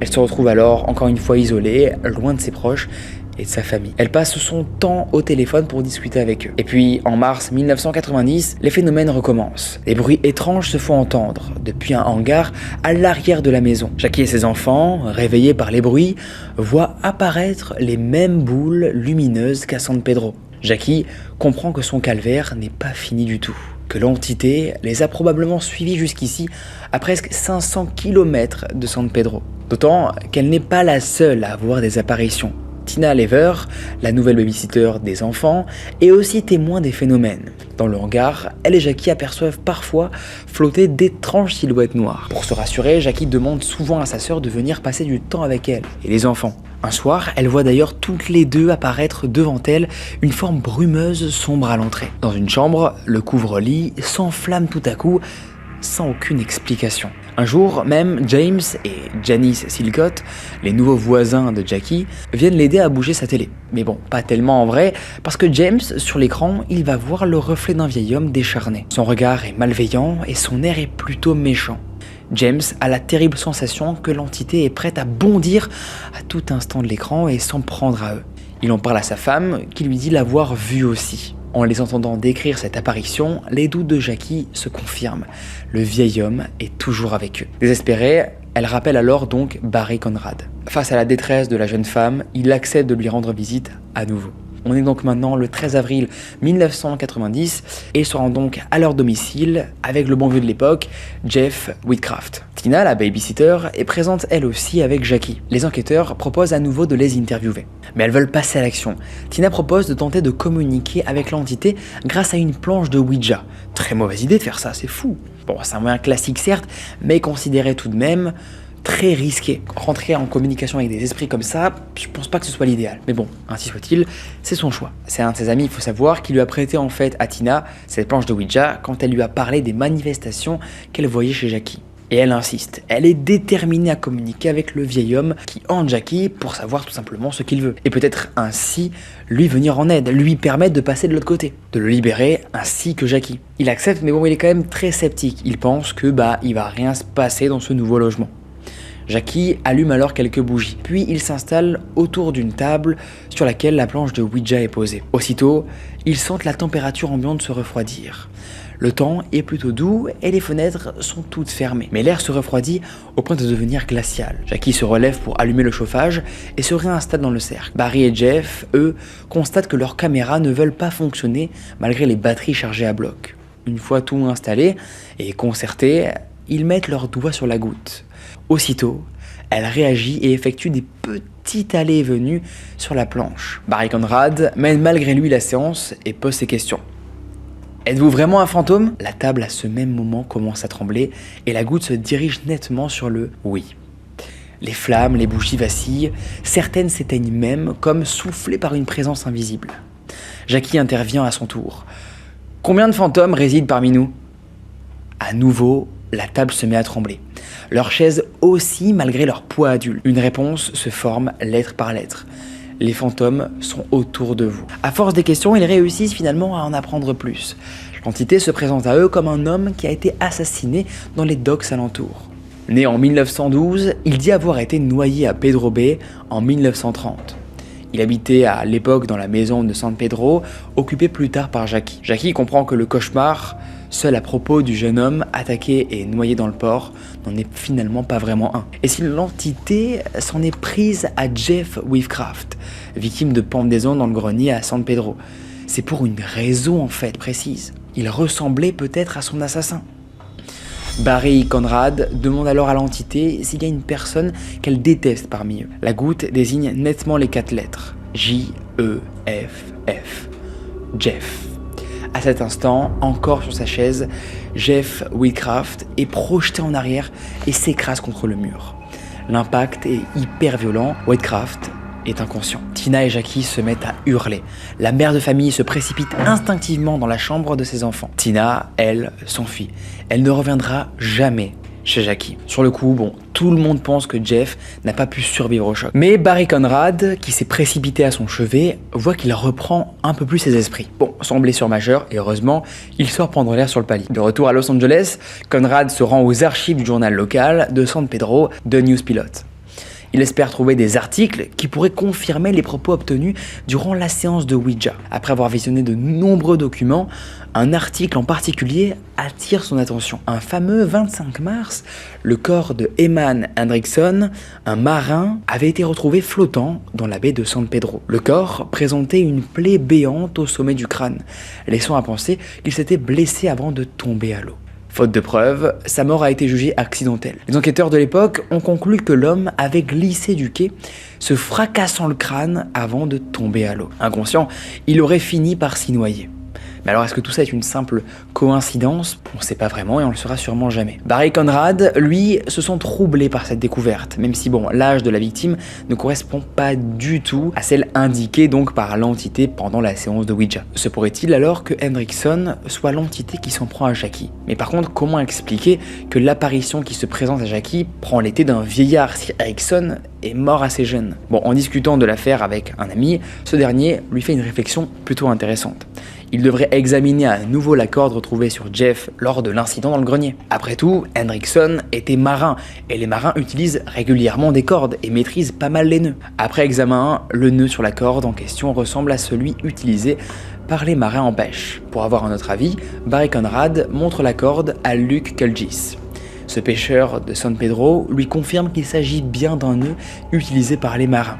Elle se retrouve alors encore une fois isolée, loin de ses proches et de sa famille. Elle passe son temps au téléphone pour discuter avec eux. Et puis, en mars 1990, les phénomènes recommencent. Les bruits étranges se font entendre, depuis un hangar à l'arrière de la maison. Jackie et ses enfants, réveillés par les bruits, voient apparaître les mêmes boules lumineuses qu'à San Pedro. Jackie comprend que son calvaire n'est pas fini du tout, que l'entité les a probablement suivis jusqu'ici, à presque 500 km de San Pedro. D'autant qu'elle n'est pas la seule à avoir des apparitions. Tina Lever, la nouvelle babysitter des enfants, est aussi témoin des phénomènes. Dans le hangar, elle et Jackie aperçoivent parfois flotter d'étranges silhouettes noires. Pour se rassurer, Jackie demande souvent à sa sœur de venir passer du temps avec elle et les enfants. Un soir, elle voit d'ailleurs toutes les deux apparaître devant elle une forme brumeuse sombre à l'entrée. Dans une chambre, le couvre-lit s'enflamme tout à coup, sans aucune explication. Un jour même, James et Janice Silcott, les nouveaux voisins de Jackie, viennent l'aider à bouger sa télé. Mais bon, pas tellement en vrai, parce que James, sur l'écran, il va voir le reflet d'un vieil homme décharné. Son regard est malveillant et son air est plutôt méchant. James a la terrible sensation que l'entité est prête à bondir à tout instant de l'écran et s'en prendre à eux. Il en parle à sa femme, qui lui dit l'avoir vu aussi. En les entendant décrire cette apparition, les doutes de Jackie se confirment. Le vieil homme est toujours avec eux. Désespérée, elle rappelle alors donc Barry Conrad. Face à la détresse de la jeune femme, il accepte de lui rendre visite à nouveau. On est donc maintenant le 13 avril 1990 et ils se rendent donc à leur domicile avec le bon vieux de l'époque, Jeff Whitcraft. Tina, la babysitter, est présente elle aussi avec Jackie. Les enquêteurs proposent à nouveau de les interviewer. Mais elles veulent passer à l'action. Tina propose de tenter de communiquer avec l'entité grâce à une planche de Ouija. Très mauvaise idée de faire ça, c'est fou. Bon, c'est un moyen classique certes, mais considéré tout de même très risqué. Rentrer en communication avec des esprits comme ça, je pense pas que ce soit l'idéal. Mais bon, ainsi soit-il, c'est son choix. C'est un de ses amis, il faut savoir, qui lui a prêté en fait à Tina cette planche de Ouija quand elle lui a parlé des manifestations qu'elle voyait chez Jackie. Et elle insiste, elle est déterminée à communiquer avec le vieil homme qui hante Jackie pour savoir tout simplement ce qu'il veut. Et peut-être ainsi lui venir en aide, lui permettre de passer de l'autre côté, de le libérer ainsi que Jackie. Il accepte, mais bon, il est quand même très sceptique. Il pense que il va rien se passer dans ce nouveau logement. Jackie allume alors quelques bougies, puis il s'installe autour d'une table sur laquelle la planche de Ouija est posée. Aussitôt, ils sentent la température ambiante se refroidir. Le temps est plutôt doux et les fenêtres sont toutes fermées. Mais l'air se refroidit au point de devenir glacial. Jackie se relève pour allumer le chauffage et se réinstalle dans le cercle. Barry et Jeff, eux, constatent que leurs caméras ne veulent pas fonctionner malgré les batteries chargées à bloc. Une fois tout installé et concerté, ils mettent leurs doigts sur la goutte. Aussitôt, elle réagit et effectue des petites allées et venues sur la planche. Barry Conrad mène malgré lui la séance et pose ses questions. Êtes-vous vraiment un fantôme ? La table à ce même moment commence à trembler et la goutte se dirige nettement sur le oui. Les flammes, les bougies vacillent, certaines s'éteignent même comme soufflées par une présence invisible. Jackie intervient à son tour. Combien de fantômes résident parmi nous ? À nouveau, la table se met à trembler. Leurs chaises aussi malgré leur poids adulte. Une réponse se forme lettre par lettre. Les fantômes sont autour de vous. À force des questions, ils réussissent finalement à en apprendre plus. L'entité se présente à eux comme un homme qui a été assassiné dans les docks alentours. Né en 1912, il dit avoir été noyé à Pedro Bay en 1930. Il habitait à l'époque dans la maison de San Pedro, occupée plus tard par Jackie. Jackie comprend que le cauchemar, seul à propos du jeune homme attaqué et noyé dans le port, n'en est finalement pas vraiment un. Et si l'entité s'en est prise à Jeff Wavecraft, victime de pendaison dans le grenier à San Pedro, c'est pour une raison en fait précise. Il ressemblait peut-être à son assassin. Barry Conrad demande alors à l'entité s'il y a une personne qu'elle déteste parmi eux. La goutte désigne nettement les 4 lettres. J-E-F-F. Jeff. À cet instant, encore sur sa chaise, Jeff Wavecraft est projeté en arrière et s'écrase contre le mur. L'impact est hyper violent. Wavecraft est inconscient. Tina et Jackie se mettent à hurler. La mère de famille se précipite instinctivement dans la chambre de ses enfants. Tina, elle, s'enfuit. Elle ne reviendra jamais chez Jackie. Sur le coup, tout le monde pense que Jeff n'a pas pu survivre au choc. Mais Barry Conrad, qui s'est précipité à son chevet, voit qu'il reprend un peu plus ses esprits. Sans blessure majeure, et heureusement, il sort prendre l'air sur le palier. De retour à Los Angeles, Conrad se rend aux archives du journal local de San Pedro, The News Pilot. Il espère trouver des articles qui pourraient confirmer les propos obtenus durant la séance de Ouija. Après avoir visionné de nombreux documents, un article en particulier attire son attention. Un fameux 25 mars, le corps de Eman Hendrickson, un marin, avait été retrouvé flottant dans la baie de San Pedro. Le corps présentait une plaie béante au sommet du crâne, laissant à penser qu'il s'était blessé avant de tomber à l'eau. Faute de preuves, sa mort a été jugée accidentelle. Les enquêteurs de l'époque ont conclu que l'homme avait glissé du quai, se fracassant le crâne avant de tomber à l'eau. Inconscient, il aurait fini par s'y noyer. Mais alors est-ce que tout ça est une simple coïncidence ? On ne sait pas vraiment et on ne le saura sûrement jamais. Barry Conrad, lui, se sent troublé par cette découverte, même si l'âge de la victime ne correspond pas du tout à celle indiquée donc par l'entité pendant la séance de Ouija. Se pourrait-il alors que Hendrickson soit l'entité qui s'en prend à Jackie ? Mais par contre, comment expliquer que l'apparition qui se présente à Jackie prend l'été d'un vieillard si Hendrickson est mort assez jeune ? En discutant de l'affaire avec un ami, ce dernier lui fait une réflexion plutôt intéressante. Il devrait examiner à nouveau la corde retrouvée sur Jeff lors de l'incident dans le grenier. Après tout, Hendrickson était marin, et les marins utilisent régulièrement des cordes et maîtrisent pas mal les nœuds. Après examen, le nœud sur la corde en question ressemble à celui utilisé par les marins en pêche. Pour avoir un autre avis, Barry Conrad montre la corde à Luke Kulgis. Ce pêcheur de San Pedro lui confirme qu'il s'agit bien d'un nœud utilisé par les marins,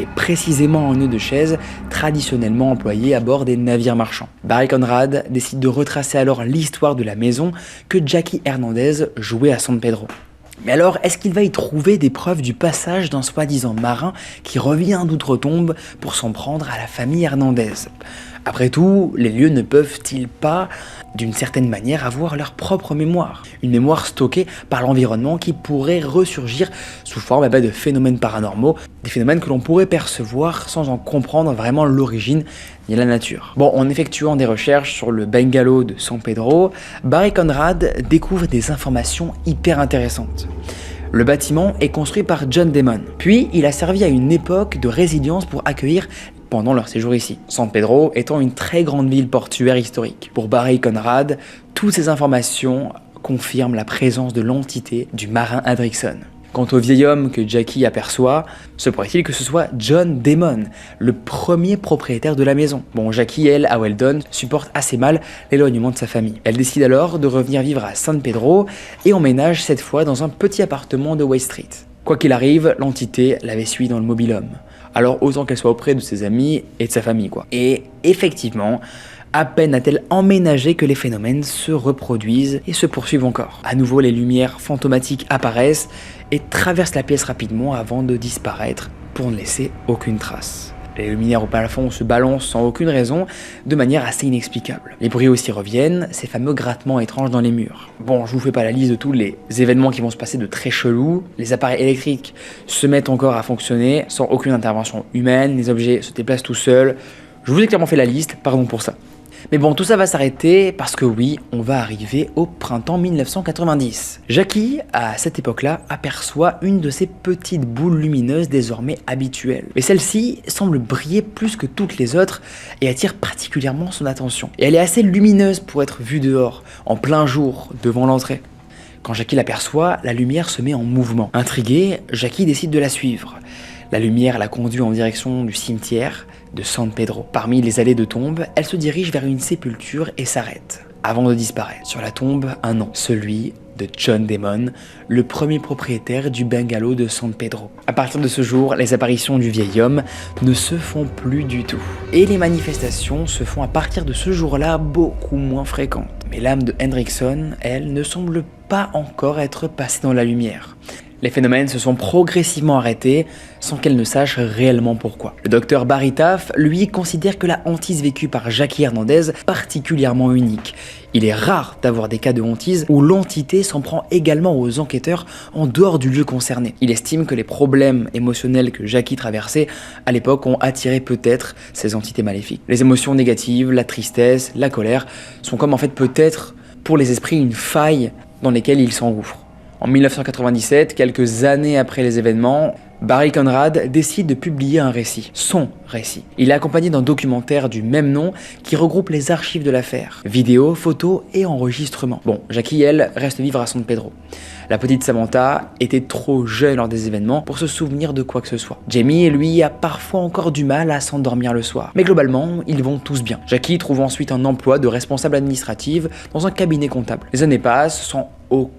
et précisément un nœud de chaise traditionnellement employé à bord des navires marchands. Barry Conrad décide de retracer alors l'histoire de la maison que Jackie Hernandez jouait à San Pedro. Mais alors, est-ce qu'il va y trouver des preuves du passage d'un soi-disant marin qui revient d'outre-tombe pour s'en prendre à la famille Hernandez ? Après tout, les lieux ne peuvent-ils pas, d'une certaine manière, avoir leur propre mémoire? Une mémoire stockée par l'environnement qui pourrait ressurgir sous forme de phénomènes paranormaux, des phénomènes que l'on pourrait percevoir sans en comprendre vraiment l'origine ni la nature. Bon, en effectuant des recherches sur le bungalow de San Pedro, Barry Conrad découvre des informations hyper intéressantes. Le bâtiment est construit par John Damon, puis il a servi à une époque de résilience pour accueillir pendant leur séjour ici, San Pedro étant une très grande ville portuaire historique. Pour Barry Conrad, toutes ces informations confirment la présence de l'entité du marin Hendrickson. Quant au vieil homme que Jackie aperçoit, se pourrait-il que ce soit John Damon, le premier propriétaire de la maison. Bon, Jackie, elle, à Weldon, supporte assez mal l'éloignement de sa famille. Elle décide alors de revenir vivre à San Pedro et emménage cette fois dans un petit appartement de West Street. Quoi qu'il arrive, l'entité l'avait suivi dans le mobil-home. Alors autant qu'elle soit auprès de ses amis et de sa famille, quoi. Et effectivement, à peine a-t-elle emménagé que les phénomènes se reproduisent et se poursuivent encore. À nouveau, les lumières fantomatiques apparaissent et traversent la pièce rapidement avant de disparaître pour ne laisser aucune trace. Les luminaires au plafond se balancent sans aucune raison, de manière assez inexplicable. Les bruits aussi reviennent, ces fameux grattements étranges dans les murs. Bon, je vous fais pas la liste de tous les événements qui vont se passer de très chelous. Les appareils électriques se mettent encore à fonctionner sans aucune intervention humaine, les objets se déplacent tout seuls. Je vous ai clairement fait la liste, pardon pour ça. Mais bon, tout ça va s'arrêter parce que oui, on va arriver au printemps 1990. Jackie, à cette époque-là, aperçoit une de ces petites boules lumineuses désormais habituelles. Mais celle-ci semble briller plus que toutes les autres et attire particulièrement son attention. Et elle est assez lumineuse pour être vue dehors, en plein jour, devant l'entrée. Quand Jackie l'aperçoit, la lumière se met en mouvement. Intrigué, Jackie décide de la suivre. La lumière la conduit en direction du cimetière de San Pedro. Parmi les allées de tombes, elle se dirige vers une sépulture et s'arrête, avant de disparaître. Sur la tombe, un nom, celui de John Damon, le premier propriétaire du bungalow de San Pedro. À partir de ce jour, les apparitions du vieil homme ne se font plus du tout. Et les manifestations se font à partir de ce jour-là beaucoup moins fréquentes. Mais l'âme de Hendrickson, elle, ne semble pas encore être passée dans la lumière. Les phénomènes se sont progressivement arrêtés sans qu'elle ne sache réellement pourquoi. Le docteur Barry Taff, lui, considère que la hantise vécue par Jackie Hernandez est particulièrement unique. Il est rare d'avoir des cas de hantise où l'entité s'en prend également aux enquêteurs en dehors du lieu concerné. Il estime que les problèmes émotionnels que Jackie traversait à l'époque ont attiré peut-être ces entités maléfiques. Les émotions négatives, la tristesse, la colère sont comme en fait peut-être pour les esprits une faille dans laquelle ils s'engouffrent. En 1997, quelques années après les événements, Barry Conrad décide de publier un récit, son récit. Il est accompagné d'un documentaire du même nom qui regroupe les archives de l'affaire, vidéos, photos et enregistrements. Bon, Jackie, elle, reste vivre à San Pedro. La petite Samantha était trop jeune lors des événements pour se souvenir de quoi que ce soit. Jamie, lui, a parfois encore du mal à s'endormir le soir. Mais globalement, ils vont tous bien. Jackie trouve ensuite un emploi de responsable administrative dans un cabinet comptable. Les années passent sans aucun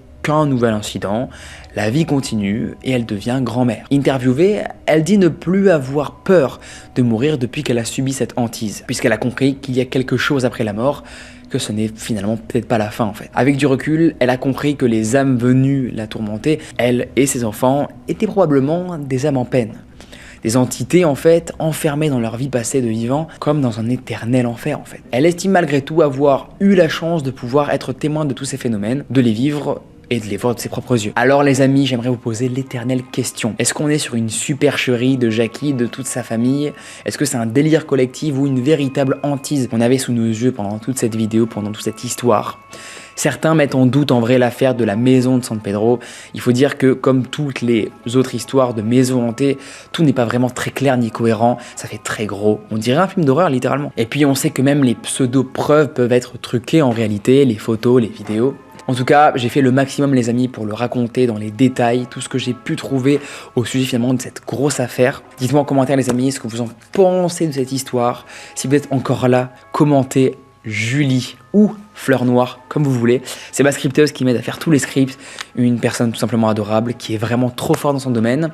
nouvel incident, la vie continue et elle devient grand-mère. Interviewée, elle dit ne plus avoir peur de mourir depuis qu'elle a subi cette hantise, puisqu'elle a compris qu'il y a quelque chose après la mort, que ce n'est finalement peut-être pas la fin en fait. Avec du recul, elle a compris que les âmes venues la tourmenter, elle et ses enfants, étaient probablement des âmes en peine. Des entités en fait enfermées dans leur vie passée de vivant comme dans un éternel enfer en fait. Elle estime malgré tout avoir eu la chance de pouvoir être témoin de tous ces phénomènes, de les vivre et de les voir de ses propres yeux. Alors les amis, j'aimerais vous poser l'éternelle question. Est-ce qu'on est sur une supercherie de Jackie, de toute sa famille? Est-ce que c'est un délire collectif ou une véritable hantise qu'on avait sous nos yeux pendant toute cette vidéo, pendant toute cette histoire? Certains mettent en doute en vrai l'affaire de la maison de San Pedro. Il faut dire que comme toutes les autres histoires de maisons hantées, tout n'est pas vraiment très clair ni cohérent, ça fait très gros. On dirait un film d'horreur littéralement. Et puis on sait que même les pseudo-preuves peuvent être truquées en réalité, les photos, les vidéos. En tout cas, j'ai fait le maximum les amis pour le raconter dans les détails, tout ce que j'ai pu trouver au sujet finalement de cette grosse affaire. Dites-moi en commentaire les amis ce que vous en pensez de cette histoire. Si vous êtes encore là, commentez Julie ou Fleur Noire, comme vous voulez. C'est ma scripteuse qui m'aide à faire tous les scripts, une personne tout simplement adorable qui est vraiment trop forte dans son domaine.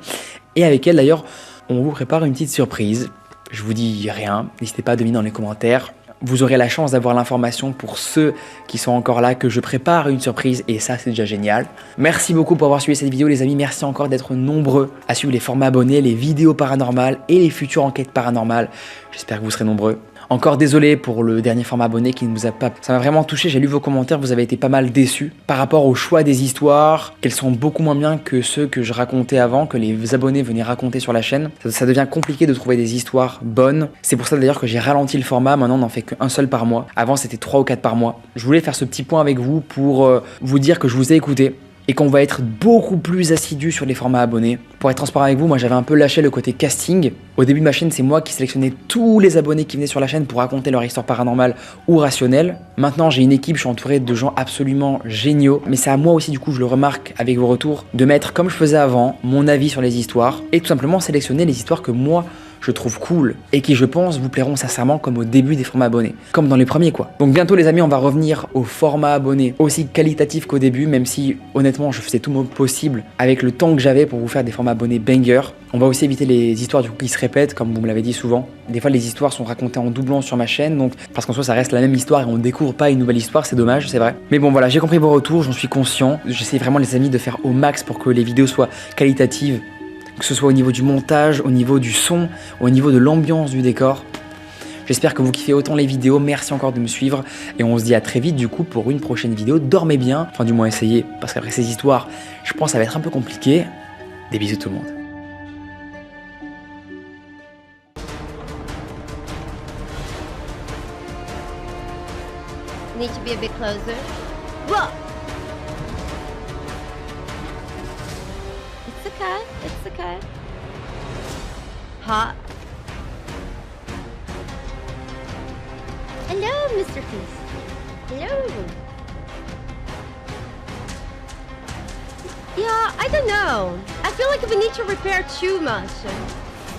Et avec elle d'ailleurs, on vous prépare une petite surprise. Je vous dis rien, n'hésitez pas à deviner dans les commentaires. Vous aurez la chance d'avoir l'information pour ceux qui sont encore là, que je prépare une surprise et ça c'est déjà génial. Merci beaucoup pour avoir suivi cette vidéo les amis, merci encore d'être nombreux à suivre les formats abonnés, les vidéos paranormales et les futures enquêtes paranormales. J'espère que vous serez nombreux. Encore désolé pour le dernier format abonné qui ne vous a pas... Ça m'a vraiment touché, j'ai lu vos commentaires, vous avez été pas mal déçus par rapport au choix des histoires, qu'elles sont beaucoup moins bien que ceux que je racontais avant, que les abonnés venaient raconter sur la chaîne. Ça devient compliqué de trouver des histoires bonnes. C'est pour ça d'ailleurs que j'ai ralenti le format, maintenant on n'en fait qu'un seul par mois. Avant c'était 3 ou 4 par mois. Je voulais faire ce petit point avec vous pour vous dire que je vous ai écouté et qu'on va être beaucoup plus assidu sur les formats abonnés. Pour être transparent avec vous, moi j'avais un peu lâché le côté casting. Au début de ma chaîne, c'est moi qui sélectionnais tous les abonnés qui venaient sur la chaîne pour raconter leur histoire paranormale ou rationnelle. Maintenant j'ai une équipe, je suis entouré de gens absolument géniaux. Mais c'est à moi aussi, du coup je le remarque avec vos retours, de mettre comme je faisais avant, mon avis sur les histoires et tout simplement sélectionner les histoires que moi je trouve cool et qui je pense vous plairont sincèrement comme au début des formats abonnés, comme dans les premiers quoi. Donc bientôt les amis, on va revenir au format abonné aussi qualitatif qu'au début, même si honnêtement je faisais tout mon possible avec le temps que j'avais pour vous faire des formats abonnés banger. On va aussi éviter les histoires du coup qui se répètent, comme vous me l'avez dit souvent. Des fois les histoires sont racontées en doublon sur ma chaîne, donc parce qu'en soi ça reste la même histoire et on découvre pas une nouvelle histoire, c'est dommage, c'est vrai. Mais bon voilà, j'ai compris vos retours, j'en suis conscient. J'essaie vraiment les amis de faire au max pour que les vidéos soient qualitatives, que ce soit au niveau du montage, au niveau du son, au niveau de l'ambiance du décor. J'espère que vous kiffez autant les vidéos, merci encore de me suivre et on se dit à très vite du coup pour une prochaine vidéo. Dormez bien, enfin du moins essayez, parce qu'après ces histoires, je pense que ça va être un peu compliqué. Des bisous tout le monde. Need to be a bit closer. Whoa! It's okay. It's okay. Hot. Hello, Mr. Feast. Hello. Yeah, I don't know. I feel like we need to repair too much.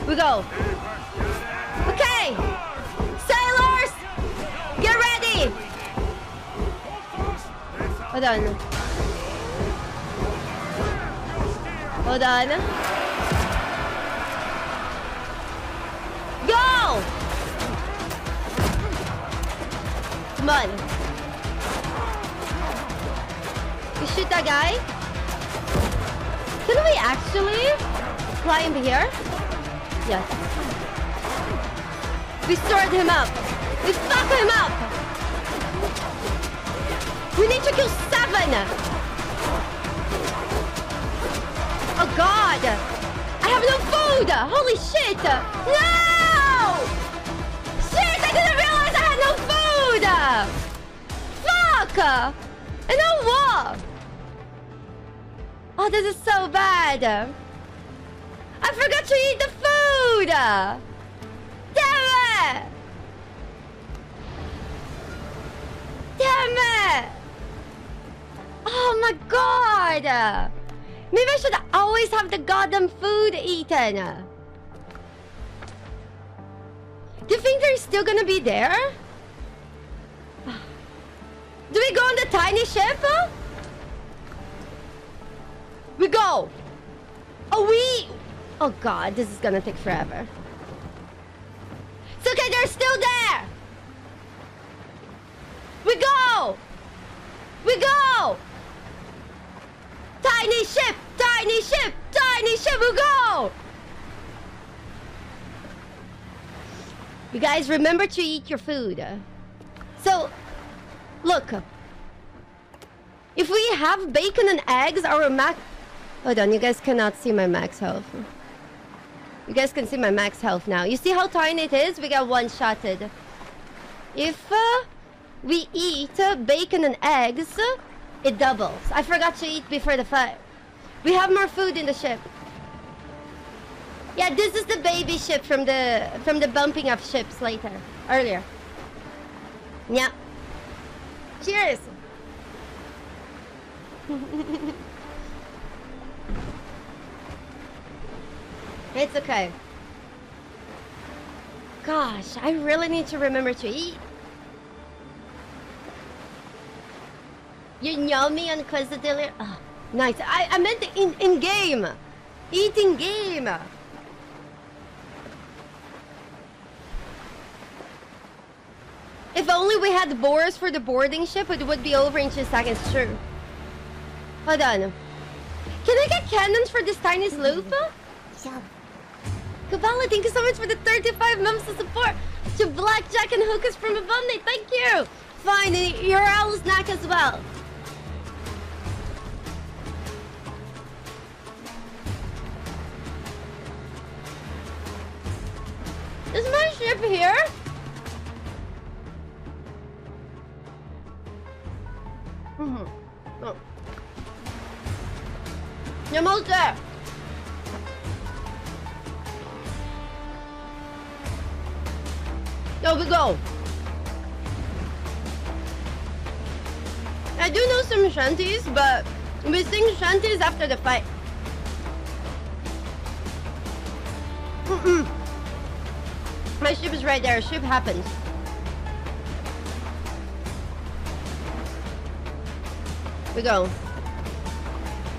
We go. Okay. Sailors, get ready. Hold on. Hold on. Go! Come on. We shoot that guy. Can we actually climb here? Yes. We stored him up. We fuck him up. We need to kill 7. Oh God! I have no food! Holy shit! No! Shit! I didn't realize I had no food! Fuck! And no what? Oh, this is so bad! I forgot to eat the food! Damn it! Damn it! Oh my God! Maybe I should always have the goddamn food eaten. Do you think they're still gonna be there? Do we go on the tiny ship? We go! Oh God, this is gonna take forever. It's okay, they're still there! We go! We go! Tiny ship! Tiny ship! Tiny ship! We go! You guys remember to eat your food. So, look. If we have bacon and eggs, our max... Hold on, you guys cannot see my max health. You guys can see my max health now. You see how tiny it is? We got one-shotted. If we eat bacon and eggs, it doubles. I forgot to eat before the fight. We have more food in the ship. Yeah, this is the baby ship from the bumping of ships earlier. Yeah. Cheers. It's okay. Gosh, I really need to remember to eat. You know me on Quesadilla? Oh, nice. I meant in game. Eating game. If only we had boars for the boarding ship, it would be over in 2 seconds. True. Hold on. Can I get cannons for this tiny sloop? Kubala, thank you so much for the 35 months of support. to blackjack and hookers from Avonlea. Thank you. Fine, you're our snack as well. Is my ship here? Oh. You're almost there. There we go. I do know some shanties, but we sing shanties after the fight. My ship is right there. Ship happens. We go.